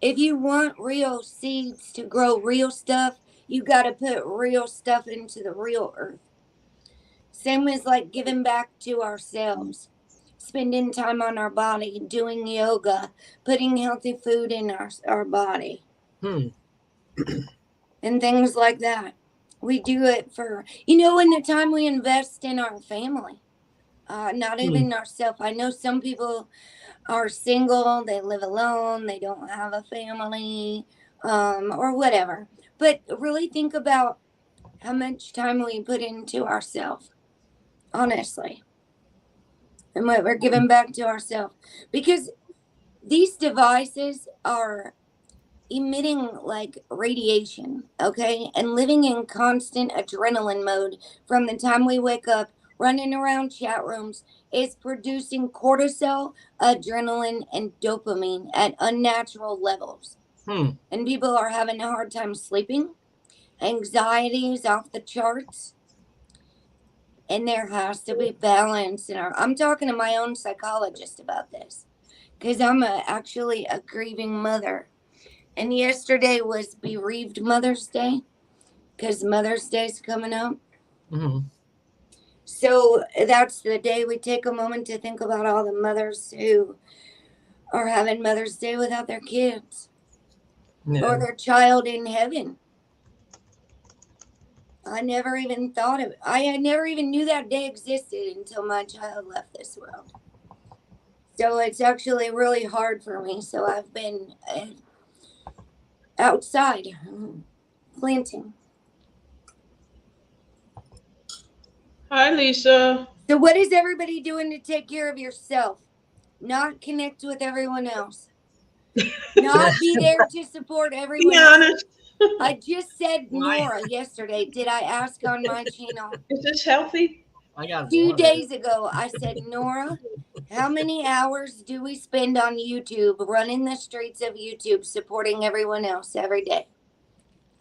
if you want real seeds to grow real stuff, you got to put real stuff into the real earth. Same as like giving back to ourselves, spending time on our body, doing yoga, putting healthy food in our body, and things like that. We do it for, in the time we invest in our family, not even ourselves. I know some people are single, they live alone, they don't have a family, or whatever. But really think about how much time we put into ourselves, honestly, and what we're giving back to ourselves. Because these devices are emitting like radiation, okay? And living in constant adrenaline mode from the time we wake up, running around chat rooms, is producing cortisol, adrenaline, and dopamine at unnatural levels. And people are having a hard time sleeping. Anxiety is off the charts. And there has to be balance. I'm talking to my own psychologist about this because I'm actually a grieving mother. And yesterday was Bereaved Mother's Day because Mother's Day's coming up. So that's the day we take a moment to think about all the mothers who are having Mother's Day without their kids or their child in heaven. I never even thought of it. I never even knew that day existed until my child left this world. So it's actually really hard for me. So I've been outside planting. Hi, Lisa. So what is everybody doing to take care of yourself? Not connect with everyone else. Not be there to support everyone Be else. honest. I just said Nora yesterday. Did I ask on my channel? Is this healthy? I got 2 water. days ago, I said, Nora, How many hours do we spend on YouTube, running the streets of YouTube, supporting everyone else every day?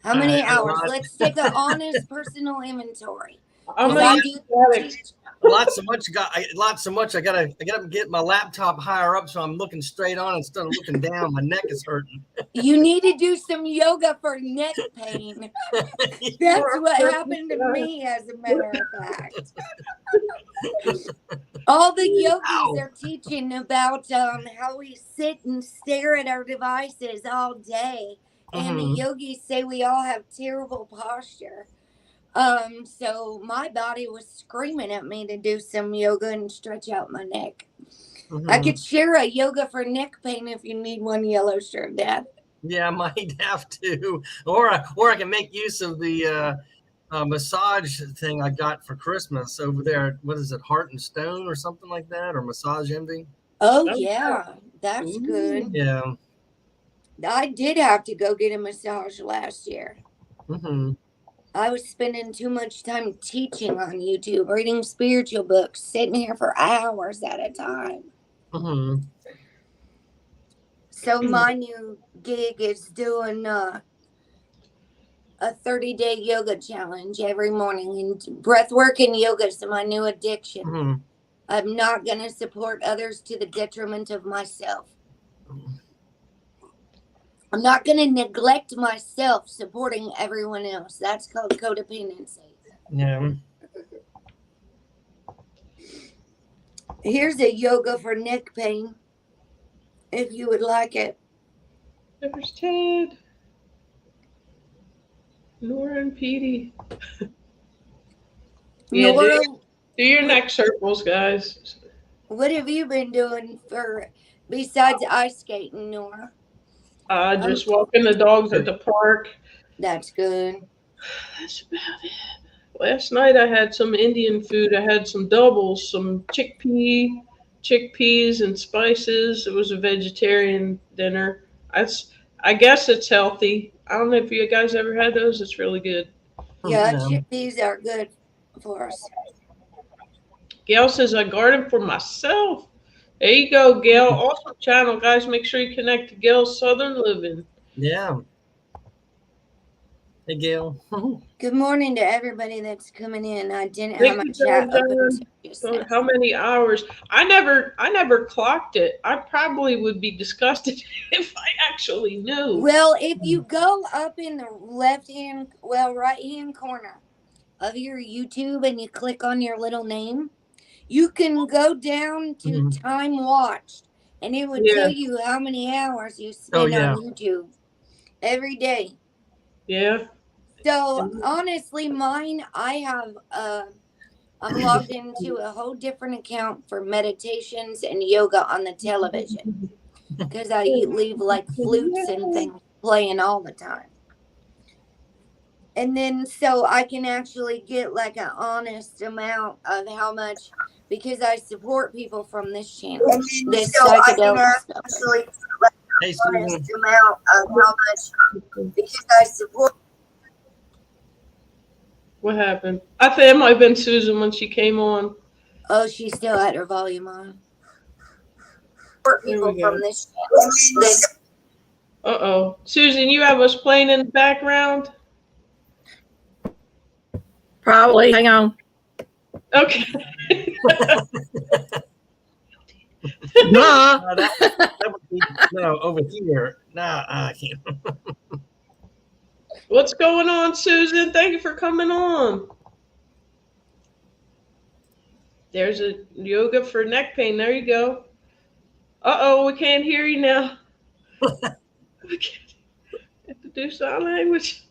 How many hours? Let's take an honest personal inventory. I'm Because I not do pathetic. teach. Lots so much. I gotta get my laptop higher up so I'm looking straight on instead of looking down. My neck is hurting. You need to do some yoga for neck pain. That's what happened to me, as a matter of fact. All the yogis are teaching about how we sit and stare at our devices all day. And the yogis say we all have terrible posture. So my body was screaming at me to do some yoga and stretch out my neck. I could share a yoga for neck pain if you need one, Yellow Shirt Dad. Yeah, I might have to, or I can make use of the massage thing I got for Christmas over there. What is it, Heart and Stone or something like that, or Massage Envy? Oh yeah, that's good. Yeah. I did have to go get a massage last year. I was spending too much time teaching on YouTube, reading spiritual books, sitting here for hours at a time. So my new gig is doing a 30-day yoga challenge every morning, and breath work and yoga is my new addiction. I'm not going to support others to the detriment of myself. I'm not going to neglect myself supporting everyone else. That's called codependency. Yeah. Here's a yoga for neck pain, if you would like it. There's Ted. Nora and Petey. Yeah, Nora, do your neck circles, guys. what have you been doing besides ice skating, Nora? Just walking the dogs at the park. That's good. That's about it. Last night I had some Indian food. I had some doubles, some chickpeas and spices. It was a vegetarian dinner. I guess it's healthy. I don't know if you guys ever had those. It's really good. Yeah, chickpeas are good for us. Gail says I garden for myself. There you go, Gail. Awesome channel, guys. Make sure you connect to Gail's Southern Living. Yeah. Hey, Gail. Good morning to everybody that's coming in. I didn't have my chat open. How many hours? I never clocked it. I probably would be disgusted if I actually knew. Well, if you go up in the right-hand corner of your YouTube and you click on your little name, you can go down to time watched, and it would tell you how many hours you spend on YouTube every day. Yeah. So honestly, mine, I'm logged into a whole different account for meditations and yoga on the television, because I leave like flutes and things playing all the time. And then so I can actually get like an honest amount of how much, because I support people from this channel. This psychedelic stuff. Hey, Susan. Honest amount of how much, because I support. What happened? I think it might have been Susan when she came on. Oh, she still had her volume on. People from this channel. Uh-oh. Susan, you have us playing in the background? Probably. Hang on. Okay. That would be, no, over here. Nah, I can't. What's going on, Susan? Thank you for coming on. There's a yoga for neck pain. There you go. Uh-oh, we can't hear you now. We can't. Have to do sign language.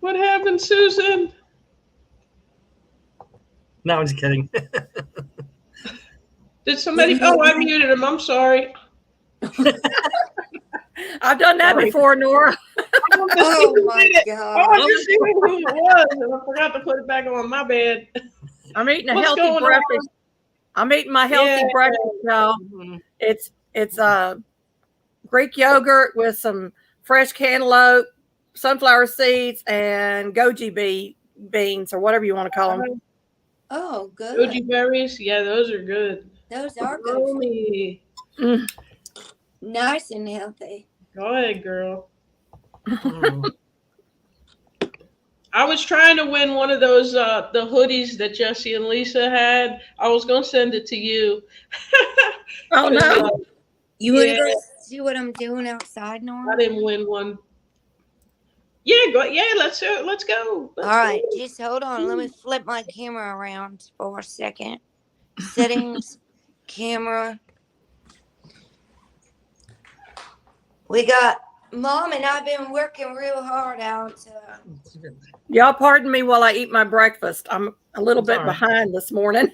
What happened, Susan? No, I'm just kidding. Did somebody? Oh, I muted him. I'm sorry. I've done that before, Nora. Oh my God. I was just seeing who it was, and I forgot to put it back on. My bad. I'm eating a What's healthy going breakfast. on? I'm eating my healthy breakfast, y'all. It's Greek yogurt with some fresh cantaloupe, sunflower seeds, and goji beans, or whatever you want to call them. Oh, good. Goji berries, yeah, those are good. Those are good. For Romy, Mm. nice and healthy. go ahead, girl. Mm. I was trying to win one of those the hoodies that Jesse and Lisa had. I was gonna send it to you. Oh 'Cause, no. You want to yeah, go see what I'm doing outside, I Nora? didn't win one. Yeah, go. Yeah, let's go. Let's go. All Let's right, go. just hold on. Let me flip my camera around for a second. Settings, camera. We got Mom and I've been working real hard out. Y'all pardon me while I eat my breakfast. I'm a little It's bit all right. behind this morning.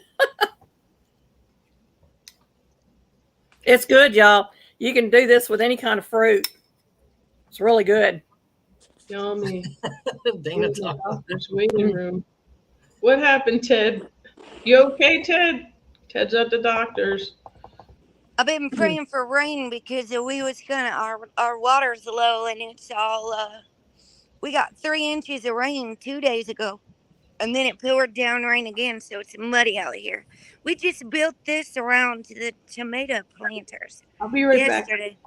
It's good, y'all. You can do this with any kind of fruit. It's really good. Yummy. Dana In the talking. doctor's waiting room. What happened, Ted? You okay, Ted? Ted's at the doctor's. I've been praying for rain because we was gonna our water's low and it's all we got 3 inches of rain 2 days ago. And then it poured down rain again, so it's muddy out here. We just built this around the tomato planters I'll be right back. yesterday.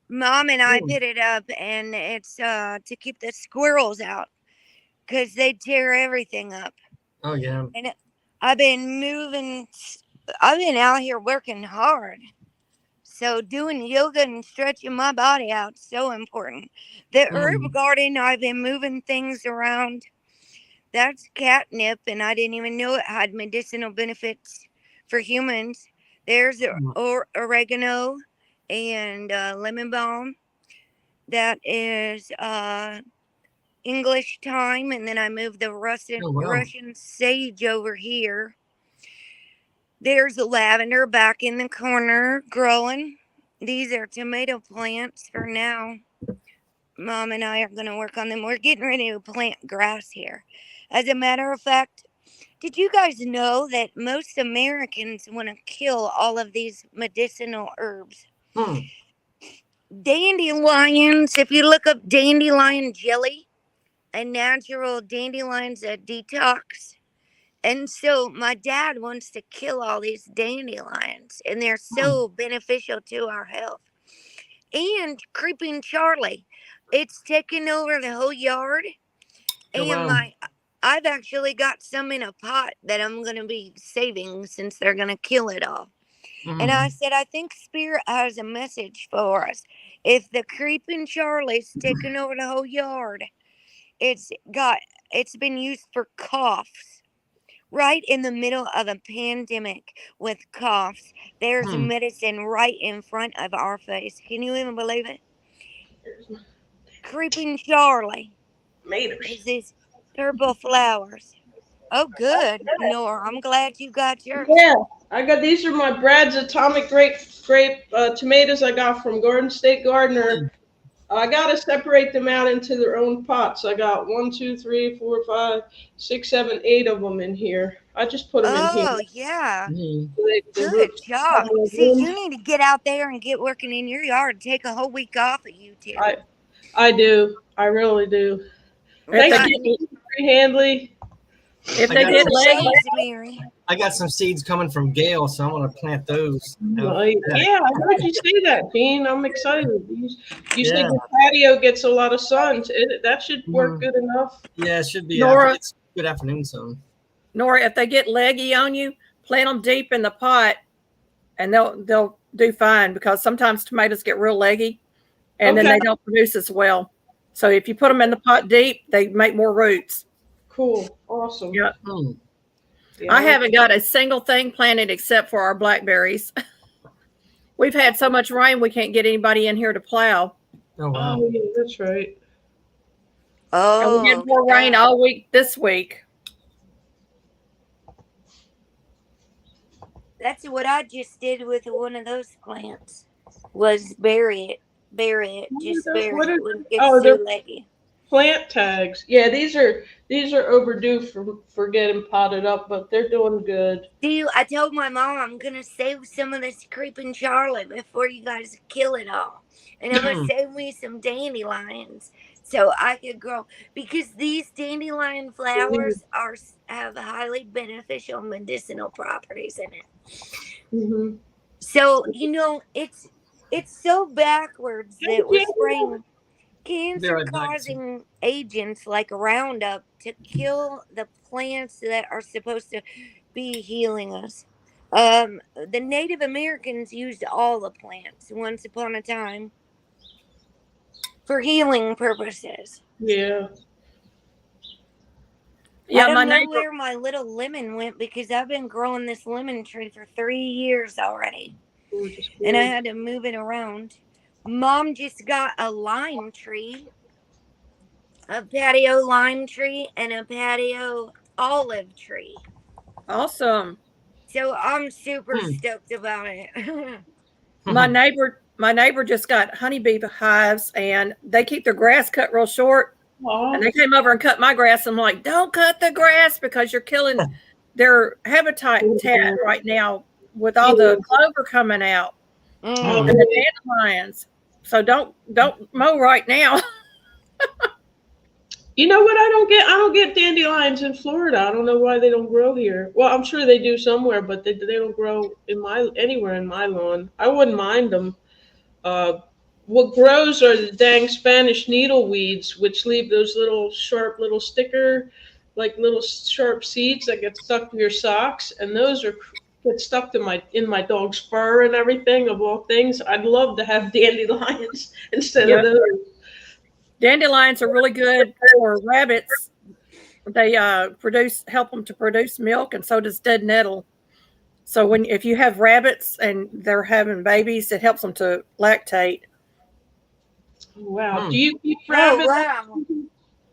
Mom and I Mm. put it up, and it's to keep the squirrels out because they tear everything up. Oh yeah. And I've been moving. I've been out here working hard. So doing yoga and stretching my body out so important. The herb Mm. garden, I've been moving things around. That's catnip, and I didn't even know it had medicinal benefits for humans. There's Mm. oregano and lemon balm. That is English thyme, and then I moved the Oh wow. Russian sage over here. There's lavender back in the corner growing. These are tomato plants for now. Mom and I are going to work on them. We're getting ready to plant grass here. As a matter of fact, did you guys know that most Americans want to kill all of these medicinal herbs? Mm. Dandelions, if you look up dandelion jelly, a natural dandelion's a detox. And so my dad wants to kill all these dandelions, and they're so beneficial to our health. And creeping Charlie, it's taken over the whole yard. Oh And wow. I've actually got some in a pot that I'm going to be saving since they're going to kill it all. And I Mm. said, I think Spirit has a message for us. If the creeping Charlie's taken over the whole yard, it's been used for coughs. Right in the middle of a pandemic with coughs, there's Mm. medicine right in front of our face. Can you even believe it? Creeping Charlie is these purple flowers. Oh, good, Nora. I'm glad you got yours. Yeah, I got these are my Brad's Atomic Grape tomatoes I got from Garden State Gardener. I gotta separate them out into their own pots. I got 1, 2, 3, 4, 5, 6, 7, 8 of them in here. I just put them in here. Oh, yeah. Mm. So the Good roots have job. more See, room. you need to get out there and get working in your yard. Take a whole week off of you two. I do. I really do. If Thanks, they get, Handley. if I they got get some leggy, Thanks, Mary. I got some seeds coming from Gail, so I'm gonna plant those. Yeah, I heard you say that, Dean. I'm excited. You said Yeah. your patio gets a lot of sun. That should work Mhm. good enough. Yeah, it should be. Nora. It's good afternoon sun. Nora, if they get leggy on you, plant them deep in the pot, and they'll do fine because sometimes tomatoes get real leggy, and then Okay. they don't produce as well. So if you put them in the pot deep, they make more roots. Cool. Awesome. Yeah. Mm. Yeah, I haven't got a single thing planted except for our blackberries. We've had so much rain, we can't get anybody in here to plow. Oh wow. Oh, yeah, that's right. And we Oh, had more rain yeah. all week this week. That's what I just did with one of those plants. Was bury it. Just bury it. Wouldn't get they're too leggy. plant tags. Yeah, these are overdue for getting potted up, but they're doing good. I told my mom I'm gonna save some of this creeping Charlie before you guys kill it all, and I'm gonna save me some dandelions So I could grow, because these dandelion flowers have highly beneficial medicinal properties in it. Mm-hmm. So it's so backwards that we're spraying Be right back. cancer-causing agents like Roundup to kill the plants that are supposed to be healing us. The Native Americans used all the plants once upon a time for healing purposes. Yeah. I Yeah, my don't know neighbor. where my little lemon went, because I've been growing this lemon tree for 3 years already, Gorgeous. and I had to move it around. Mom just got a lime tree, a patio lime tree, and a patio olive tree. Awesome. So I'm super stoked about it. My neighbor just got honeybee hives, and they keep their grass cut real short. And they came over and cut my grass. I'm like, don't cut the grass because you're killing their habitat right now with all the clover coming out and the dandelions. So don't mow right now. You know what? I don't get dandelions in Florida. I don't know why they don't grow here. Well, I'm sure they do somewhere, but they don't grow anywhere in my lawn. I wouldn't mind them. Uh, what grows are the dang Spanish needle weeds, which leave those little sharp little sticker, like little sharp seeds that get stuck to your socks, and those get stuck to my dog's fur and everything. Of all things, I'd love to have dandelions instead of Yep. those. Dandelions are really good for rabbits. They help them to produce milk, and so does dead nettle. So if you have rabbits and they're having babies, it helps them to lactate. Wow. Do you keep Oh, rabbits? wow.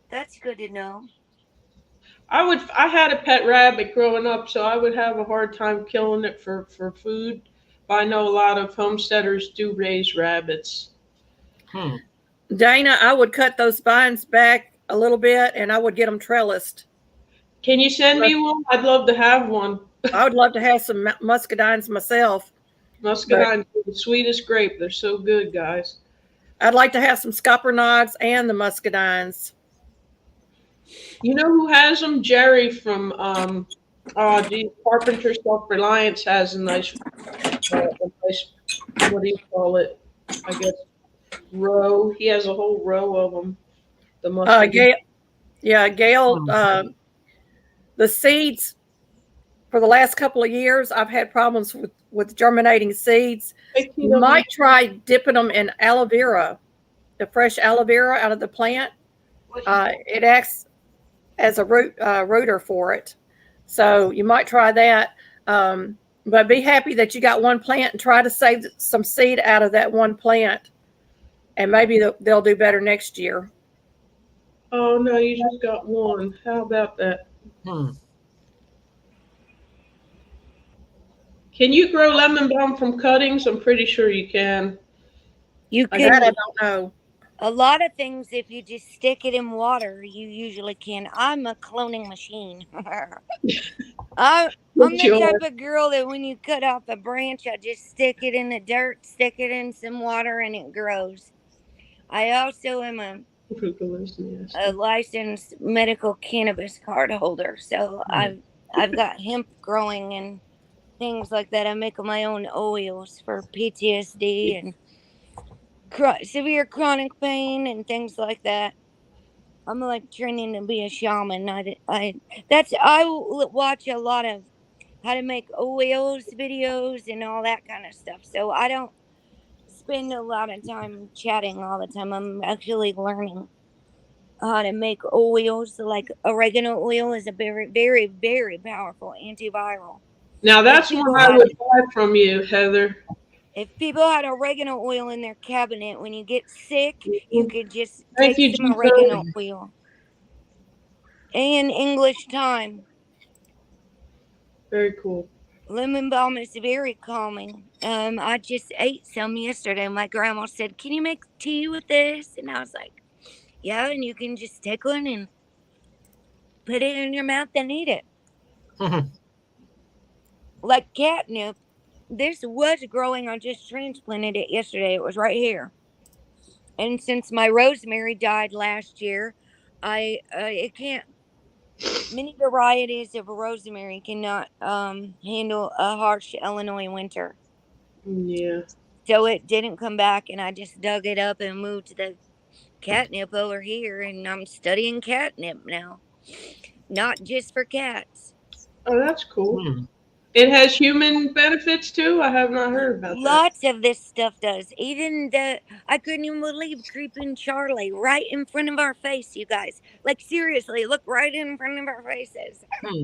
That's good to know. I had a pet rabbit growing up, so I would have a hard time killing it for food. But I know a lot of homesteaders do raise rabbits. Dana, I would cut those vines back a little bit, and I would get them trellised. Can you send me one? I'd love to have one. I would love to have some muscadines myself. Muscadines are the sweetest grape. They're so good, guys. I'd like to have some scopernogs and the muscadines. You know who has them? Jerry from Carpenter Self Reliance has a nice what do you call it? I guess row. He has a whole row of them. The muscadines. Gail. The seeds for the last couple of years, I've had problems with germinating seeds. You might try dipping them in aloe vera, the fresh aloe vera out of the plant. It acts as a rooter for it. So you might try that. But be happy that you got one plant and try to save some seed out of that one plant. And maybe they'll do better next year. Oh, no, you just got one. How about that? Can you grow lemon balm from cuttings? I'm pretty sure you can. You That can. I don't know. A lot of things, if you just stick it in water, you usually can. I'm a cloning machine. I'm the type of girl that when you cut off a branch, I just stick it in the dirt, stick it in some water, and it grows. I also am a licensed medical cannabis card holder, so I've got hemp growing and things like that. I make my own oils for PTSD and severe chronic pain and things like that. I'm like training to be a shaman. I watch a lot of how to make oils videos and all that kind of stuff. So I don't spend a lot of time chatting all the time. I'm actually learning how to make oils. Like oregano oil is a very, very, very powerful antiviral. Now that's one I would buy from you, Heather. If people had oregano oil in their cabinet, when you get sick, you could just take some oregano oil. And English thyme. Very cool. Lemon balm is very calming. I just ate some yesterday. My grandma said, "Can you make tea with this?" And I was like, "Yeah." And you can just take one and put it in your mouth and eat it. Like catnip. This was growing. I just transplanted it yesterday. It was right here. And since my rosemary died last year, I it can't. Many varieties of rosemary cannot handle a harsh Illinois winter. Yeah. So it didn't come back, and I just dug it up and moved the catnip over here, and I'm studying catnip now. Not just for cats. Oh, that's cool. Hmm. It has human benefits too. I have not heard about that. Lots of this stuff does. Even I couldn't even believe Creeping Charlie right in front of our face, you guys. Like, seriously, look right in front of our faces. Hmm.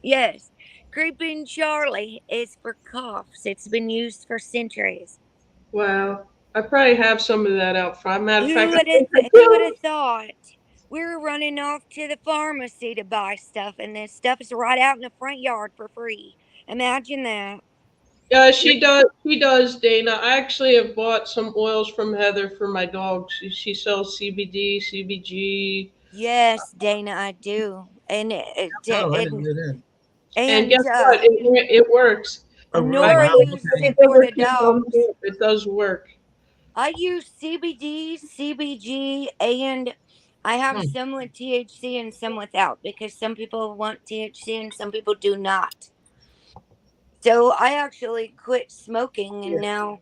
Yes. Creeping Charlie is for coughs. It's been used for centuries. Wow. I probably have some of that out front. Matter of Who fact, would I have think I who would have do. thought we were running off to the pharmacy to buy stuff, and this stuff is right out in the front yard for free. Imagine that. She does. She does, Dana. I actually have bought some oils from Heather for my dog. She sells CBD, CBG, Yes, Dana, I do. And Oh, I didn't know that. and and guess what? It works. Oh, really? I Nora Wow. used Okay. it it for over the people. dogs. It does work. I use CBD, CBG, and I have Hmm. some with THC and some without because some people want THC and some people do not. So I actually quit smoking and Yeah. now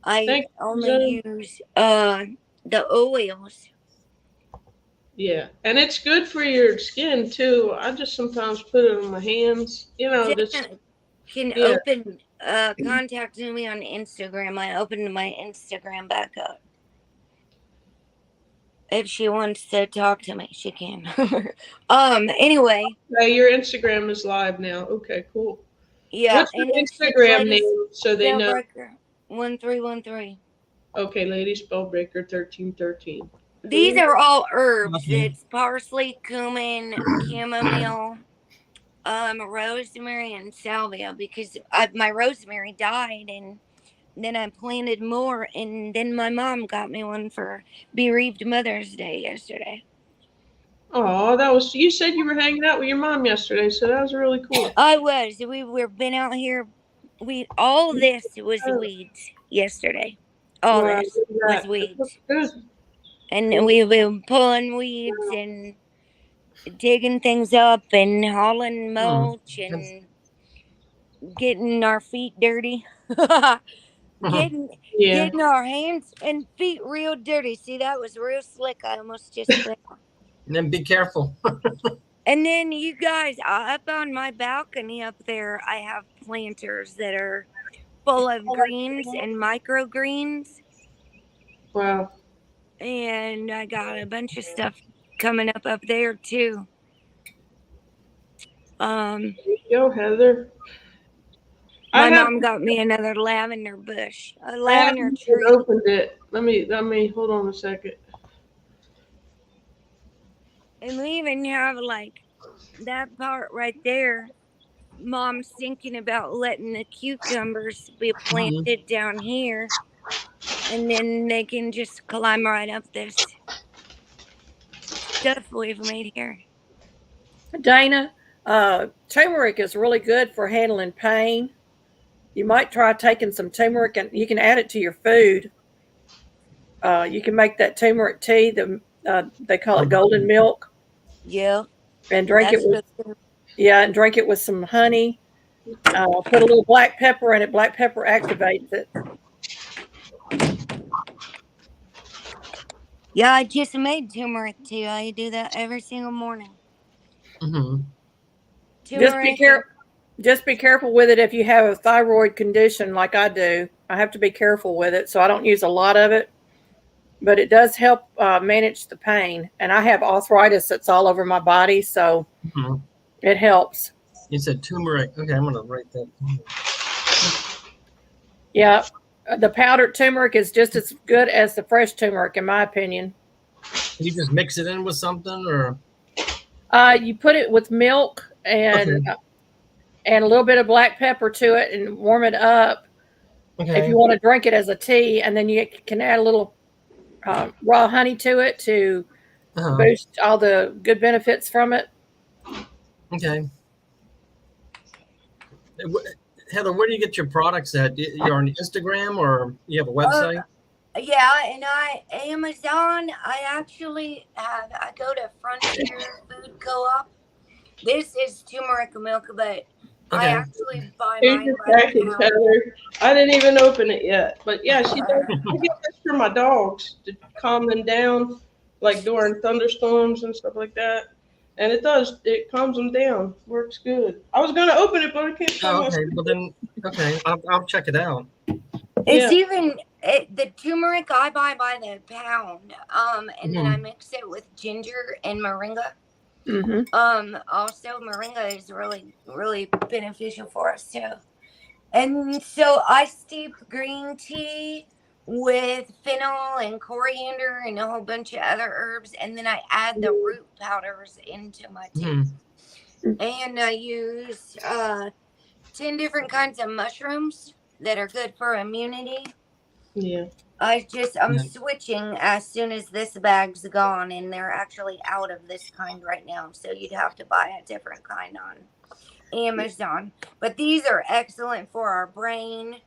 I Thank you, only Jen. use the oils. Yeah, and it's good for your skin too. I just sometimes put it on my hands. Just Dana can yeah. open contact me on Instagram. I opened my Instagram back up. If she wants to talk to me, she can. Anyway, Your Instagram is live now. Okay, cool. yeah, What's and your it's just Instagram Lady name so they know? Spellbreaker 1313. Okay, Lady Spellbreaker 1313. These Cool. are all herbs. Okay. It's parsley, cumin, chamomile, rosemary, and salvia. Because my rosemary died, and then I planted more, and then my mom got me one for bereaved Mother's Day yesterday. Oh, that was you said you were hanging out with your mom yesterday, so that was really cool. I was. We were been out here. We all this was Oh, weeds yesterday. All wow, this look was at that. weeds, Good. and Cool. we've been pulling weeds and digging things up and hauling Hmm. mulch That's, and getting our feet dirty. getting Yeah. getting our hands and feet real dirty. See, that was real slick. I almost just fell. and then be careful. And then you guys, up on my balcony up there, I have planters that are full of greens and microgreens. Wow. And I got a bunch of stuff coming up there too. Um, Yo, Heather. I my have mom got me another lavender bush, a I lavender haven't even tree. opened it. Let me hold on a second. And we even have like that part right there. Mom's thinking about letting the cucumbers be Hmm. planted down here, and then they can just climb right up this stuff we've made here. Dana, turmeric is really good for handling pain. You might try taking some turmeric and you can add it to your food. You can make that turmeric tea. They call it golden milk, Yeah, and drink it that's with really and drink it with some honey. Put a little black pepper in it. Black pepper activates it. yeah. I just made turmeric tea. I do that every single morning. Hmm. Just be Turmeric and careful. Just be careful with it if you have a thyroid condition like I do. I have to be careful with it, so I don't use a lot of it. But it does help manage the pain. And I have arthritis that's all over my body, so Hmm. it helps. You said turmeric. Okay, I'm gonna write that. Yeah, the powdered turmeric is just as good as the fresh turmeric, in my opinion. You just mix it in with something, or You put it with milk okay, and a little bit of black pepper to it, and warm it up. If okay, you want to drink it as a tea, and then you can add a little raw honey to it to uh-huh. boost all the good benefits from it. Okay. Heather, where do you get your products at? You're on Instagram or you have a website? Yeah, and Amazon, I go to Frontier Food Co-op. This is turmeric milk, but I Okay. actually buy Here's mine your by the package, pound. Heather. I didn't even open it yet. But yeah, she does. I get this for my dogs to calm them down, like during thunderstorms and stuff like that. And it does. It calms them down. Works good. I was gonna open it, but I can't find Oh, my. okay. Well then, okay. I'll check it out. It's Yeah. even the turmeric I buy by the pound. And then I Mhm. mix it with ginger and moringa. Mm-hmm. Also moringa is really, really beneficial for us too. And so I steep green tea with fennel and coriander and a whole bunch of other herbs, and then I add the root powders into my tea. Mhm. And I use 10 different kinds of mushrooms that are good for immunity. Yeah. I'm Yeah. switching as soon as this bag's gone, and they're actually out of this kind right now. So you'd have to buy a different kind on Amazon. But these are excellent for our brain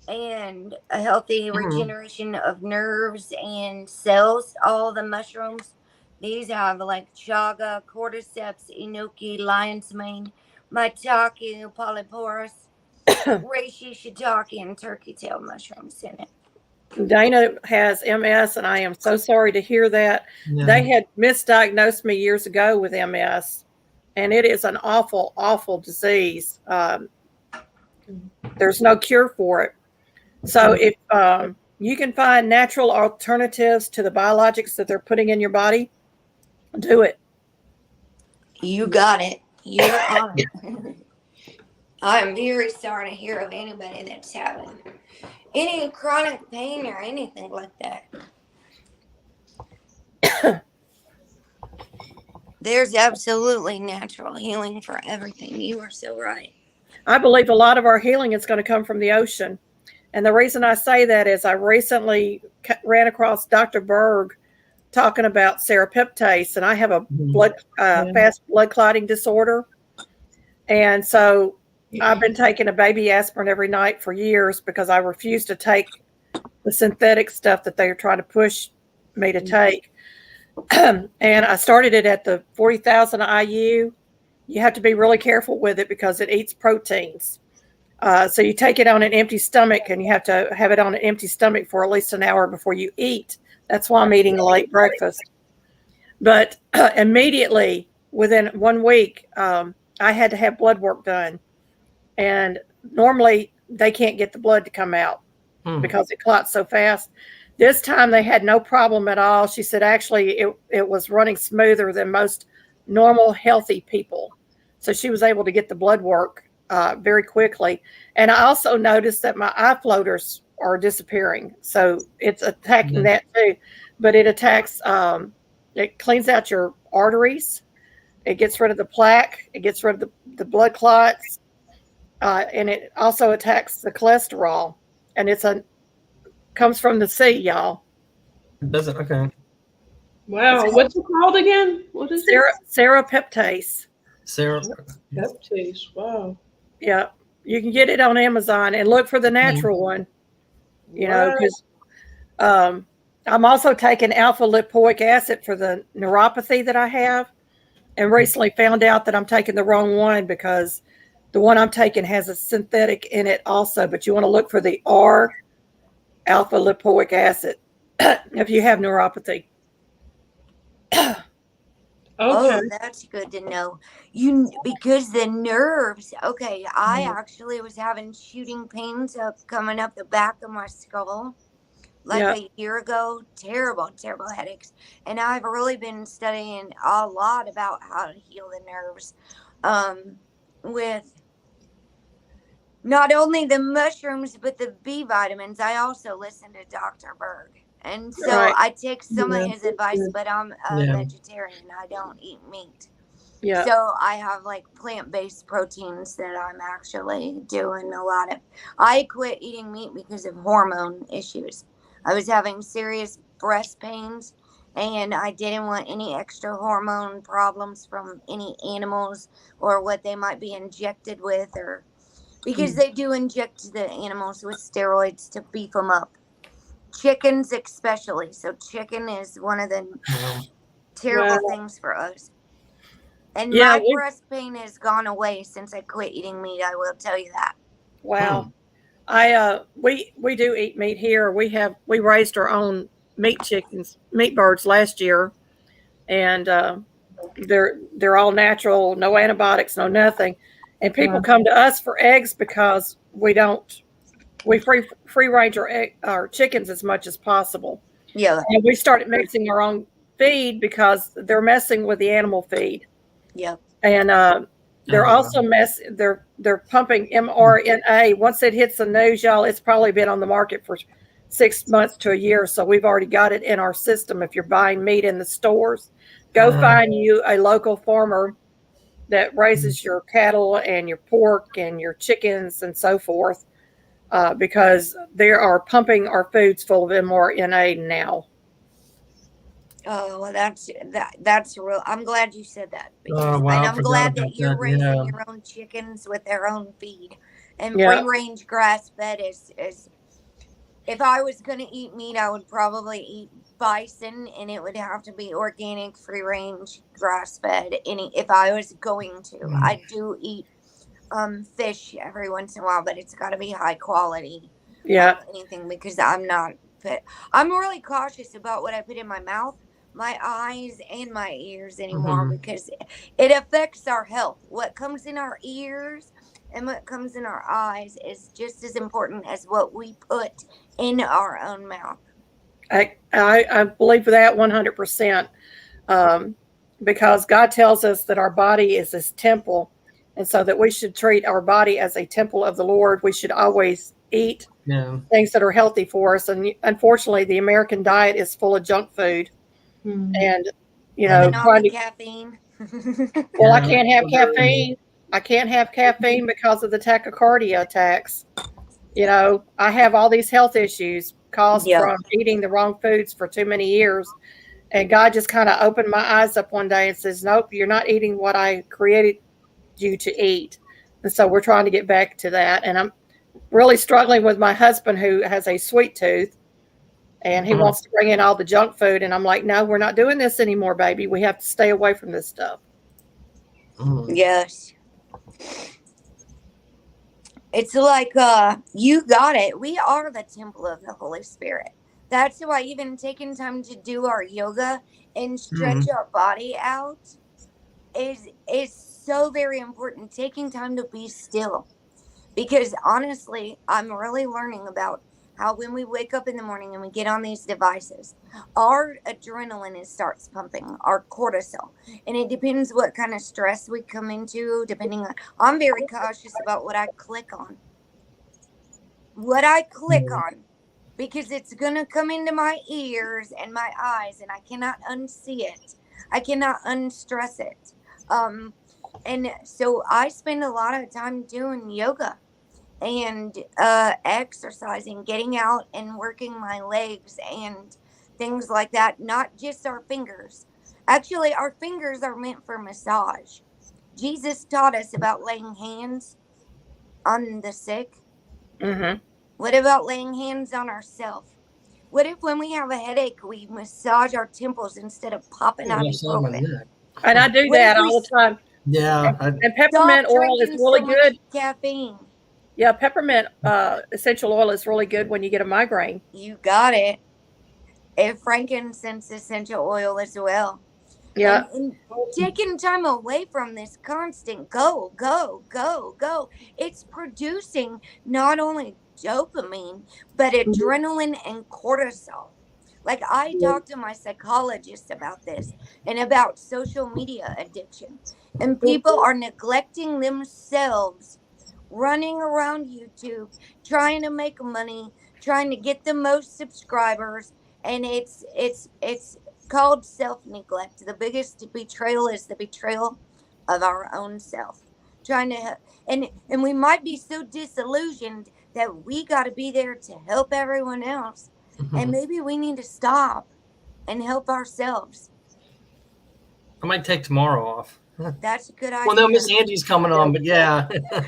and a healthy Mhm. regeneration of nerves and cells. All the mushrooms. These have like chaga, cordyceps, enoki, lion's mane, maitake, polyporus, reishi, shiitake, and turkey tail mushrooms in it. Dana has MS, and I am so sorry to hear that. Yeah. They had misdiagnosed me years ago with MS, and it is an awful, awful disease. There's no cure for it. So if you can find natural alternatives to the biologics that they're putting in your body, do it. You got it. You're on it. I'm very sorry to hear of anybody that's having any chronic pain or anything like that. There's absolutely natural healing for everything. You are so right. I believe a lot of our healing is going to come from the ocean. And the reason I say that is I recently ran across Dr. Berg talking about serapeptase, and I have a fast blood clotting disorder. And so I've been taking a baby aspirin every night for years because I refuse to take the synthetic stuff that they're trying to push me to take. And I started it at the 40,000 IU. You have to be really careful with it because it eats proteins. So you take it on an empty stomach, and you have to have it on an empty stomach for at least an hour before you eat. That's why I'm eating a late breakfast. But immediately within 1 week, I had to have blood work done. And normally they can't get the blood to come out because it clots so fast. This time they had no problem at all. She said actually it was running smoother than most normal healthy people. So she was able to get the blood work very quickly. And I also noticed that my eye floaters are disappearing. So it's attacking that too. But it attacks, it cleans out your arteries. It gets rid of the plaque. It gets rid of the blood clots. And it also attacks the cholesterol. And comes from the sea, y'all. Does it? Okay. Wow. What's it called again? What is it? Serapeptase. Sarah. Peptase. Wow. Yeah. You can get it on Amazon and look for the natural one, Wow. because I'm also taking alpha lipoic acid for the neuropathy that I have, and recently found out that I'm taking the wrong one because the one I'm taking has a synthetic in it also, but you want to look for the R alpha lipoic acid if you have neuropathy. Oh, that's good to know. Because the nerves. Okay, I actually was having shooting pains coming up the back of my skull like a year ago. Terrible, terrible headaches. And I've really been studying a lot about how to heal the nerves with not only the mushrooms but the B vitamins. I also listen to Dr. Berg. And so I take some of his advice, but I'm a vegetarian. I don't eat meat. Yeah. So I have like plant-based proteins that I'm actually doing a lot of. I quit eating meat because of hormone issues. I was having serious breast pains, and I didn't want any extra hormone problems from any animals or what they might be injected with, or because they do inject the animals with steroids to beef them up. chickens especially. So chicken is one of the terrible things for us. And my breast pain has gone away since I quit eating meat. I will tell you that. Wow. We do eat meat here. We raised our own meat birds last year, and they're all natural, no antibiotics, no nothing. And people come to us for eggs because we free range our chickens as much as possible. Yeah. And we started mixing our own feed because they're messing with the animal feed. Yeah. And they're also they're pumping mRNA. Once it hits the news, y'all, it's probably been on the market for 6 months to a year. So we've already got it in our system. If you're buying meat in the stores, go find you a local farmer that raises your cattle and your pork and your chickens and so forth, because they are pumping our foods full of mRNA now. Oh, well, that's real. I'm glad you said that. Oh, wow, and I'm glad that you're raising yeah. your own chickens with their own feed. And Yeah. free range grass fed is if I was going to eat meat, I would probably eat bison, and it would have to be organic, free range, grass fed. If I was going to, I do eat fish every once in a while, but it's got to be high quality. Yeah. Anything, because I'm really cautious about what I put in my mouth, my eyes, and my ears anymore, because it affects our health. What comes in our ears and what comes in our eyes is just as important as what we put in our own mouth. I believe that 100%, because God tells us that our body is His temple, and so that we should treat our body as a temple of the Lord. We should always eat things that are healthy for us. And unfortunately, the American diet is full of junk food. And, caffeine. Well, I can't have caffeine. I can't have caffeine because of the tachycardia attacks. I have all these health issues caused from eating the wrong foods for too many years. And God just kind of opened my eyes up one day and says, nope, you're not eating what I created you to eat. And so we're trying to get back to that. And I'm really struggling with my husband, who has a sweet tooth, and he wants to bring in all the junk food. And I'm like, no, we're not doing this anymore, baby. We have to stay away from this stuff. Yes. It's like, you got it. We are the temple of the Holy Spirit. That's why even taking time to do our yoga and stretch our body out is so very important. Taking time to be still. Because honestly, I'm really learning about how when we wake up in the morning and we get on these devices, our adrenaline starts pumping, our cortisol. And it depends what kind of stress we come into, I'm very cautious about what I click on. Because it's going to come into my ears and my eyes, and I cannot unsee it. I cannot unstress it. And so I spend a lot of time doing yoga and exercising, getting out and working my legs and things like that. Not just our fingers. Actually, our fingers are meant for massage. Jesus taught us about laying hands on the sick. What about laying hands on ourselves? What if when we have a headache, we massage our temples instead of popping ibuprofen? And I do that all the time. Yeah. And peppermint oil is really good. Caffeine. Yeah, peppermint essential oil is really good when you get a migraine. You got it. And frankincense essential oil as well. Yeah. And taking time away from this constant go. It's producing not only dopamine, but adrenaline and cortisol. Like, I talked to my psychologist about this and about social media addiction. And people are neglecting themselves, running around YouTube, trying to make money, trying to get the most subscribers. And it's called self-neglect. The biggest betrayal is the betrayal of our own self. And we might be so disillusioned that we got to be there to help everyone else. And maybe we need to stop and help ourselves. I might take tomorrow off. That's a good idea. Well, no, Miss Angie's coming on, but yeah. Yeah.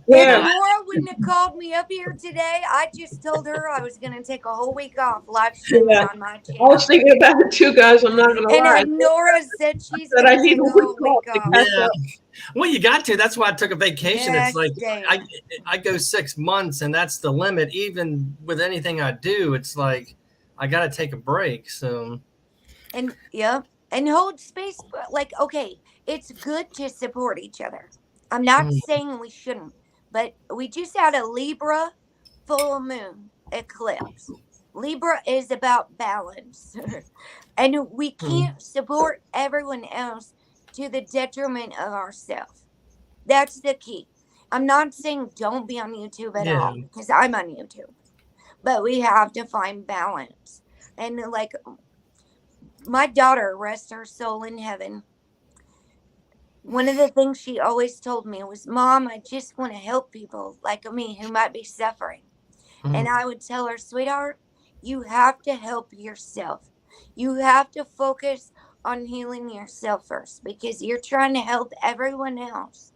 If Nora wouldn't have called me up here today, I just told her I was going to take a whole week off live streaming Yeah. on my I channel. was thinking about it too, guys. I'm not gonna lie. And Nora said she's That going I to need take a a whole week off week to off. catch Yeah. up. Well, you got to. That's why I took a vacation. Yes, It's like Dave. I go 6 months, and that's the limit. Even with anything I do, it's like I got to take a break. So, And and hold space. Like, okay, it's good to support each other. I'm not saying we shouldn't, but we just had a Libra full moon eclipse. Libra is about balance. And we can't support everyone else to the detriment of ourselves. That's the key. I'm not saying don't be on YouTube at yeah. all, because I'm on YouTube, but we have to find balance. And like my daughter, rest her soul in heaven, one of the things she always told me was, Mom, I just want to help people like me who might be suffering. And I would tell her, sweetheart, you have to help yourself. You have to focus on healing yourself first, because you're trying to help everyone else.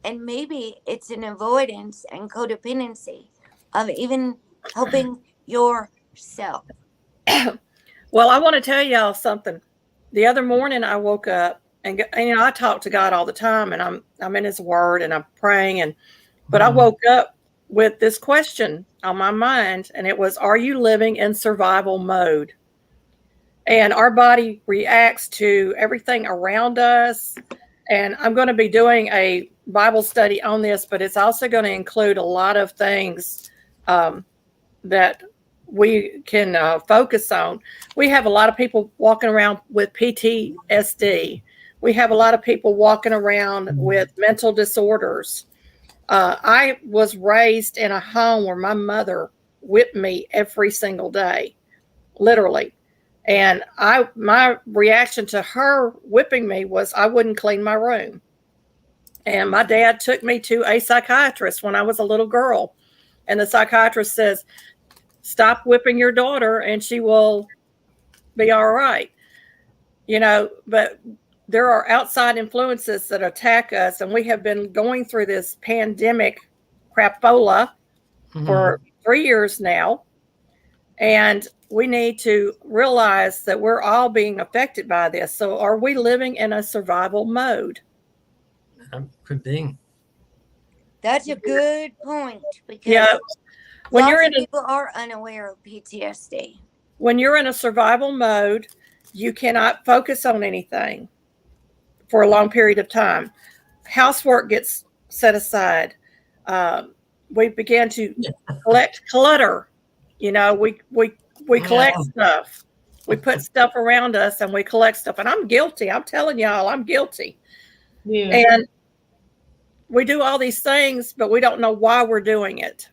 And maybe it's an avoidance and codependency of even helping yourself. Well, I want to tell y'all something. The other morning I woke up and I talk to God all the time, and I'm in His Word and I'm praying, but I woke up with this question on my mind, and it was, are you living in survival mode? And our body reacts to everything around us. And I'm going to be doing a Bible study on this, but it's also going to include a lot of things that we can focus on. We have a lot of people walking around with PTSD. We have a lot of people walking around with mental disorders. I was raised in a home where my mother whipped me every single day, literally. And my reaction to her whipping me was I wouldn't clean my room. And my dad took me to a psychiatrist when I was a little girl. And the psychiatrist says, stop whipping your daughter and she will be all right. But there are outside influences that attack us. And we have been going through this pandemic crapola for 3 years now. And we need to realize that we're all being affected by this. So are we living in a survival mode? Could be. That's a good point, because when lots of people are unaware of PTSD. When you're in a survival mode, you cannot focus on anything for a long period of time. Housework gets set aside. We began to collect clutter. We collect stuff. We put stuff around us and we collect stuff. And I'm guilty. I'm telling y'all, I'm guilty. Yeah. And we do all these things, but we don't know why we're doing it.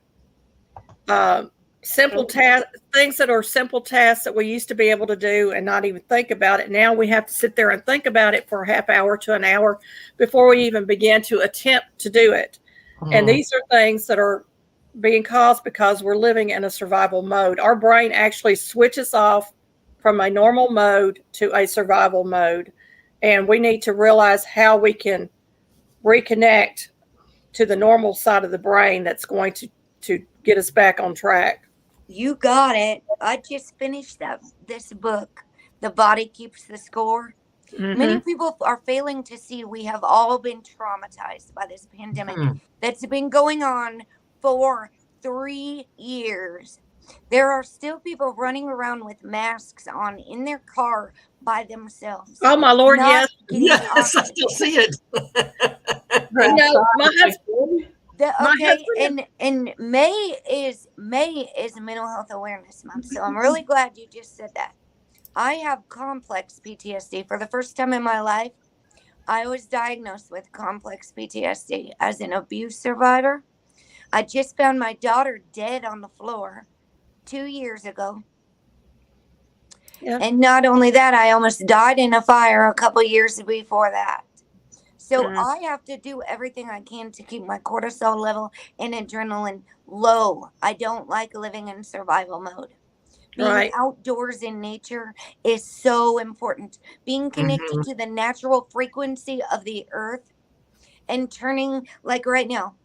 Simple tasks, things that are simple tasks that we used to be able to do and not even think about it. Now we have to sit there and think about it for a half hour to an hour before we even begin to attempt to do it. And these are things that are being caused because we're living in a survival mode. Our brain actually switches off from a normal mode to a survival mode. And we need to realize how we can reconnect to the normal side of the brain that's going to get us back on track. You got it. I just finished this book, The Body Keeps the Score. Many people are failing to see we have all been traumatized by this pandemic that's been going on for 3 years. There are still people running around with masks on in their car by themselves. Oh my Lord, yes. Yes, I still see it. My husband. And May is Mental Health Awareness Month, so I'm really glad you just said that. I have complex PTSD. For the first time in my life, I was diagnosed with complex PTSD as an abuse survivor. I just found my daughter dead on the floor 2 years ago. Yeah. And not only that, I almost died in a fire a couple years before that. So I have to do everything I can to keep my cortisol level and adrenaline low. I don't like living in survival mode. Being Right. outdoors in nature is so important. Being connected to the natural frequency of the earth and turning, like right now,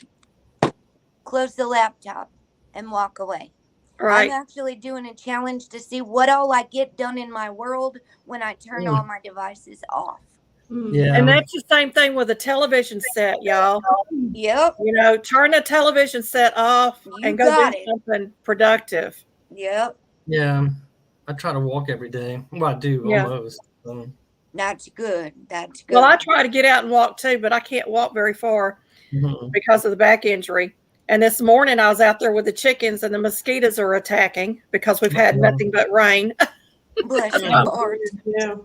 close the laptop and walk away. I'm Right. actually doing a challenge to see what all I get done in my world when I turn all my devices off. Yeah. And that's the same thing with a television set, y'all. Yep. You know, turn the television set off You and go do got it. something productive. Yep. Yeah. I try to walk every day. Well, I do Yeah. almost. That's good. That's good. Well, I try to get out and walk too, but I can't walk very far because of the back injury. And this morning I was out there with the chickens and the mosquitoes are attacking because we've had nothing but rain. Bless your heart. Yeah.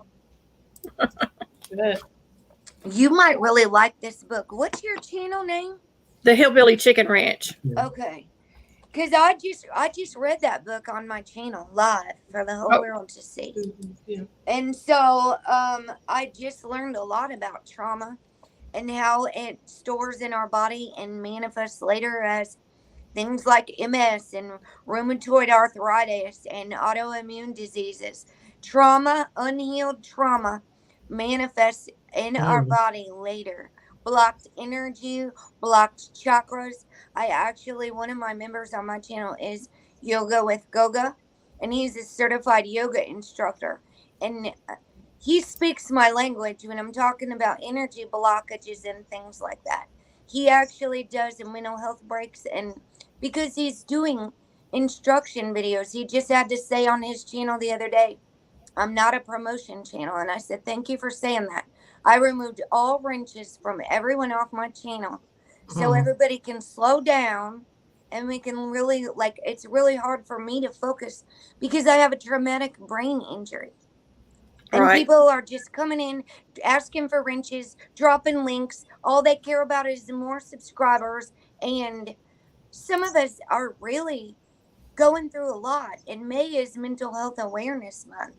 Good. You might really like this book. What's your channel name? The Hillbilly Chicken Ranch. Okay. Because I just read that book on my channel live for the whole world to see. Yeah. And so I just learned a lot about trauma and how it stores in our body and manifests later as things like MS and rheumatoid arthritis and autoimmune diseases. Trauma, unhealed trauma, manifests in our body later. Blocked energy, blocked chakras. One of my members on my channel is Yoga with Goga, and he's a certified yoga instructor. And he speaks my language when I'm talking about energy blockages and things like that. He actually does mental health breaks, and because he's doing instruction videos, he just had to say on his channel the other day, I'm not a promotion channel. And I said, thank you for saying that. I removed all wrenches from everyone off my channel so everybody can slow down and we can really, it's really hard for me to focus because I have a traumatic brain injury. And people are just coming in, asking for wrenches, dropping links. All they care about is more subscribers. And some of us are really going through a lot. And May is Mental Health Awareness Month.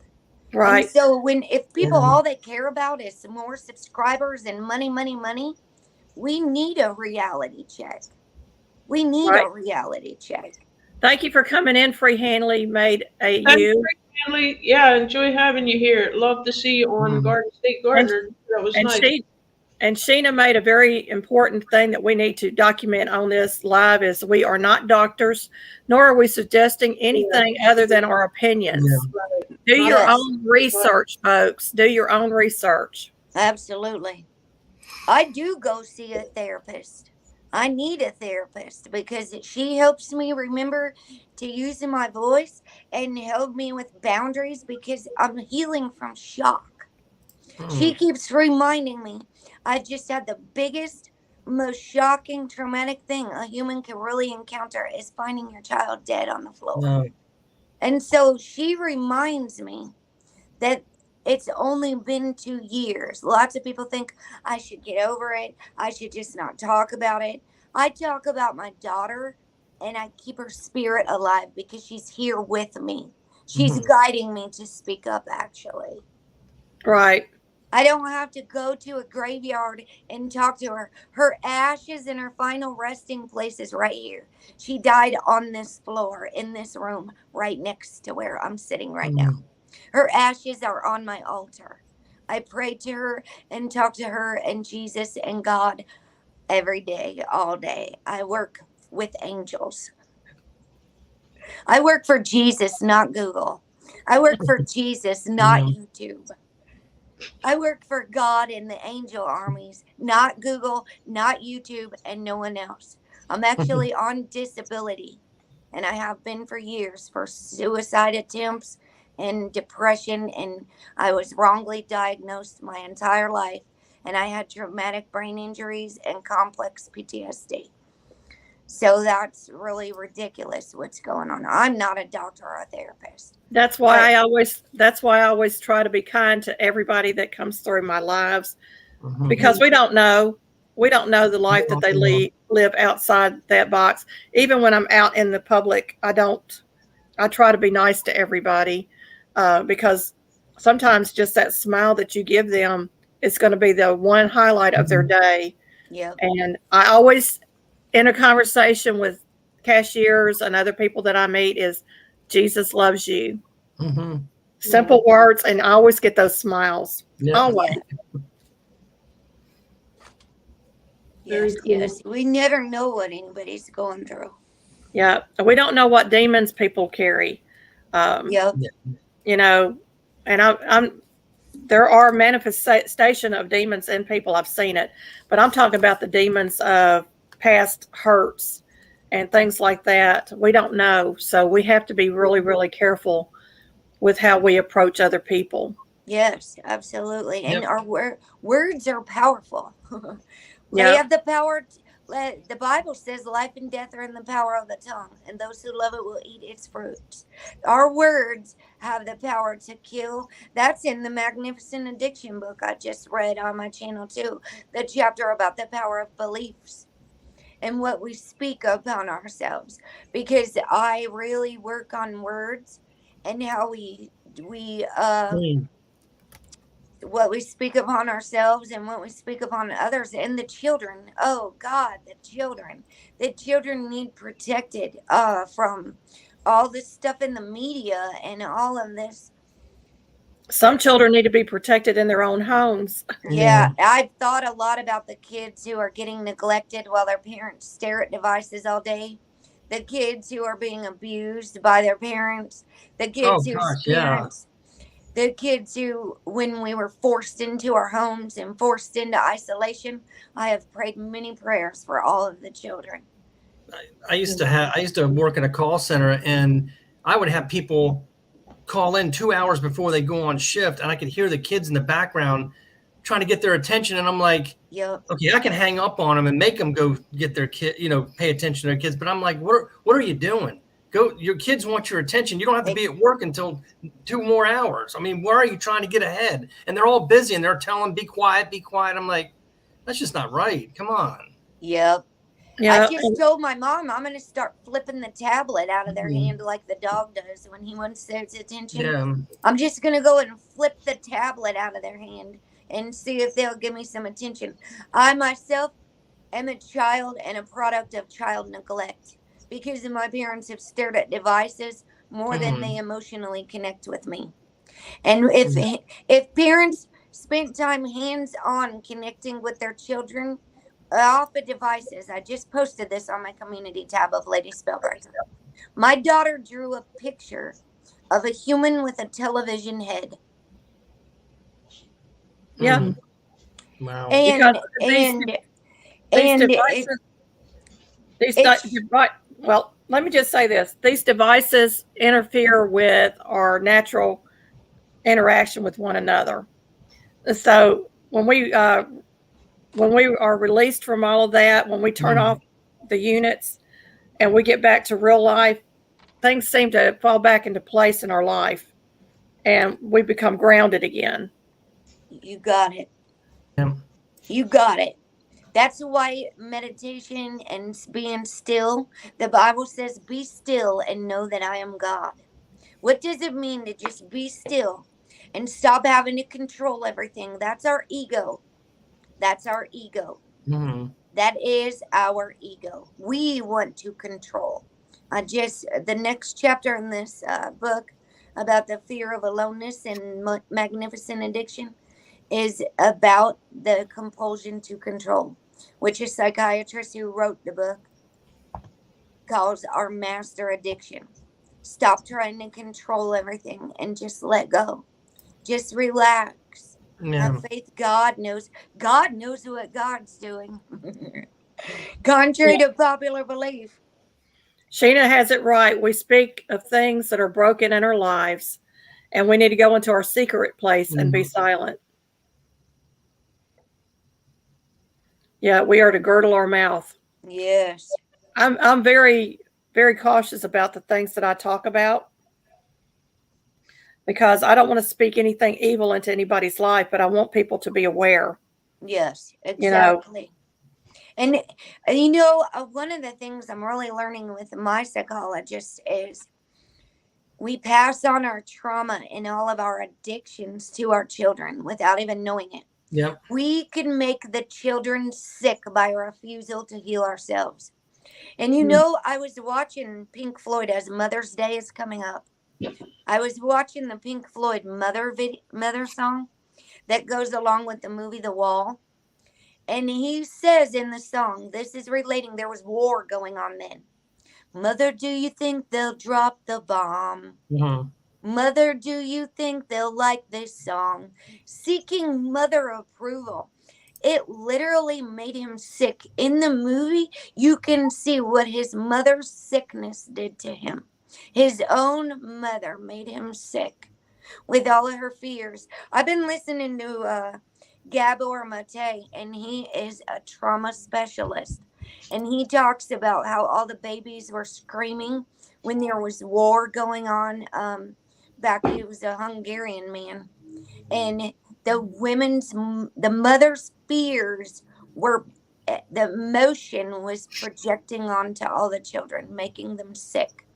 Right. And so if people all they care about is more subscribers and money, money, money, we need a reality check. We need a reality check. Thank you for coming in, Free Hanley Made AU. Hanley, yeah, enjoy having you here. Love to see you on Garden State Gardener. That was nice. And Sheena made a very important thing that we need to document on this live is we are not doctors, nor are we suggesting anything other than our opinions. Yeah. Do your own research, folks. Do your own research. Absolutely. I do go see a therapist. I need a therapist because she helps me remember to use my voice and help me with boundaries because I'm healing from shock. She keeps reminding me I just had the biggest, most shocking, traumatic thing a human can really encounter is finding your child dead on the floor. And so she reminds me that it's only been 2 years. Lots of people think I should get over it. I should just not talk about it. I talk about my daughter and I keep her spirit alive because she's here with me. She's guiding me to speak up, actually. Right. I don't have to go to a graveyard and talk to her. Her ashes and her final resting place is right here. She died on this floor in this room right next to where I'm sitting right now. Her ashes are on my altar. I pray to her and talk to her and Jesus and God every day, all day. I work with angels. I work for Jesus, not Google. I work for Jesus, not YouTube. I work for God and the angel armies, not Google, not YouTube, and no one else. I'm actually on disability, and I have been for years for suicide attempts and depression, and I was wrongly diagnosed my entire life, and I had traumatic brain injuries and complex PTSD. So that's really ridiculous what's going on. I'm not a doctor or a therapist. That's why I always try to be kind to everybody that comes through my lives because we don't know the life that they live outside that box. Even when I'm out in the public, I try to be nice to everybody because sometimes just that smile that you give them is going to be the one highlight of their day. Yeah. And I always, in a conversation with cashiers and other people that I meet, is Jesus loves you. Mm-hmm. Simple words, and I always get those smiles. Yeah. Always. Very Yes, cool. yes. We never know what anybody's going through. Yeah. We don't know what demons people carry. Yep. You know, and I'm there are manifestation of demons in people. I've seen it, but I'm talking about the demons of past hurts and things like that. We don't know, so we have to be really, really careful with how we approach other people. Yes, absolutely. And Yep. our words are powerful. They Yeah. have the power. The Bible says life and death are in the power of the tongue, and those who love it will eat its fruits. Our words have the power to kill. That's in the Magnificent Addiction book I just read on my channel, too. The chapter about the power of beliefs and what we speak upon ourselves. Because I really work on words and how we Mm. what we speak upon ourselves and what we speak upon others and the children. Oh God, the children need protected from all this stuff in the media and all of this. Some children need to be protected in their own homes. Yeah, I've thought a lot about the kids who are getting neglected while their parents stare at devices all day, the kids who are being abused by their parents, the Oh kids whose gosh, yeah. parents, the kids who, when we were forced into our homes and forced into isolation, I have prayed many prayers for all of the children. I used to work in a call center, and I would have people call in 2 hours before they go on shift, and I could hear the kids in the background trying to get their attention, and I'm like, Yep. okay, I can hang up on them and make them go get their kid, pay attention to their kids. But I'm like, what are you doing? Your kids want your attention. You don't have to be at work until 2 more hours. I mean, where are you trying to get ahead? And they're all busy, and they're telling, be quiet, be quiet. I'm like, that's just not right. Come on. Yep. Yeah. I just told my mom I'm going to start flipping the tablet out of their Mhm. hand like the dog does when he wants their attention. Yeah. I'm just going to go and flip the tablet out of their hand and see if they'll give me some attention. I myself am a child and a product of child neglect because my parents have stared at devices more than they emotionally connect with me. And if parents spent time hands-on connecting with their children off of devices, I just posted this on my community tab of Lady Spellbreaker. My daughter drew a picture of a human with a television head. Yeah. Wow. And well, let me just say this. These devices interfere with our natural interaction with one another. So when we are released from all of that, when we turn off the units and we get back to real life, things seem to fall back into place in our life and we become grounded again. You got it. Yeah. You got it. That's why meditation and being still, the Bible says, be still and know that I am God. What does it mean to just be still and stop having to control everything? That's our ego. That's our ego. Mm-hmm. That is our ego. We want to control. The next chapter in this book about the fear of aloneness and magnificent addiction is about the compulsion to control, which a psychiatrist who wrote the book calls our master addiction. Stop trying to control everything and just let go. Just relax. Yeah. Have faith. God knows what God's doing. Contrary to popular belief. Sheena has it right. We speak of things that are broken in our lives, and we need to go into our secret place and be silent. Yeah, we are to girdle our mouth. Yes. I'm very, very cautious about the things that I talk about because I don't want to speak anything evil into anybody's life, but I want people to be aware. Yes, exactly. And one of the things I'm really learning with my psychologist is we pass on our trauma and all of our addictions to our children without even knowing it. Yep. We can make the children sick by refusal to heal ourselves. And you know, I was watching Pink Floyd as Mother's Day is coming up. I was watching the Pink Floyd Mother song that goes along with the movie The Wall. And he says in the song, this is relating, there was war going on then. Mother, do you think they'll drop the bomb? Mhm. Mother, do you think they'll like this song? Seeking mother approval. It literally made him sick. In the movie, you can see what his mother's sickness did to him. His own mother made him sick with all of her fears. I've been listening to Gabor Mate, and he is a trauma specialist. And he talks about how all the babies were screaming when there was war going on. Back, he was a Hungarian man. And the mother's fears were, the emotion was projecting onto all the children, making them sick.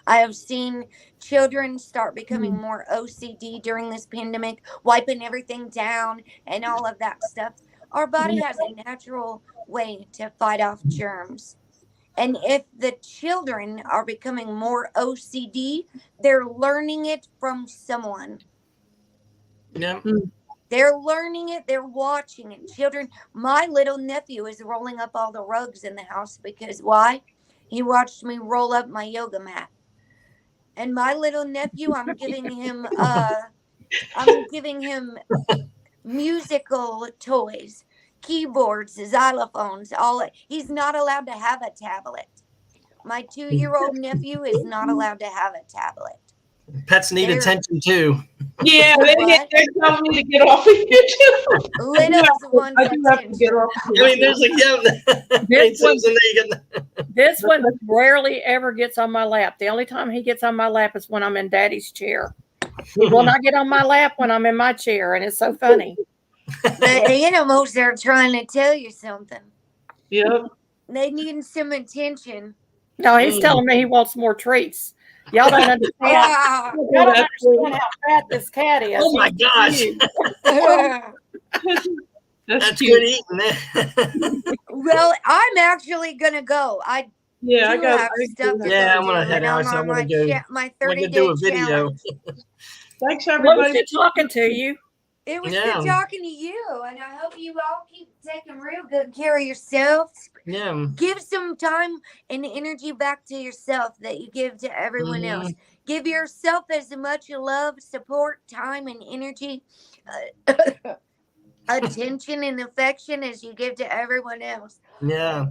I have seen children start becoming more OCD during this pandemic, wiping everything down and all of that stuff. Our body has a natural way to fight off germs. And if the children are becoming more OCD, they're learning it from someone. Yeah. They're learning it. They're watching it. Children, my little nephew is rolling up all the rugs in the house because why? He watched me roll up my yoga mat. And my little nephew, I'm giving him musical toys, keyboards, xylophones, all. He's not allowed to have a tablet. My 2-year-old nephew is not allowed to have a tablet. Pets need attention too. Yeah, they're telling me to get off of YouTube. Littles want I do have to get attention. off. I mean, there's This one rarely ever gets on my lap. The only time he gets on my lap is when I'm in Daddy's chair. He will not get on my lap when I'm in my chair, and it's so funny. The animals are trying to tell you something. Yep. They need some attention. No, he's telling me he wants more treats. Y'all don't understand. Ah. Y'all don't understand how fat this cat is. Oh my gosh. That's cute. good eating. Well, I'm actually gonna go. I have stuff to Yeah, go I'm gonna do, head and out. I'm So I'm on gonna my go. my I'm 30-day gonna do a video. challenge. Thanks, What was everybody. it talking to you? It was Yeah. good talking to you, and I hope you all keep taking real good care of yourselves. Yeah. Give some time and energy back to yourself that you give to everyone else. Give yourself as much love, support, time, and energy, attention, and affection as you give to everyone else. Yeah.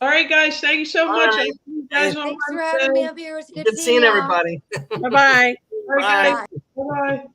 All right, guys. Thank you so much. Right. You guys on Thanks for Wednesday. having me up here. It was good Good seeing y'all. everybody. Bye-bye. All right, guys. Bye. Bye-bye.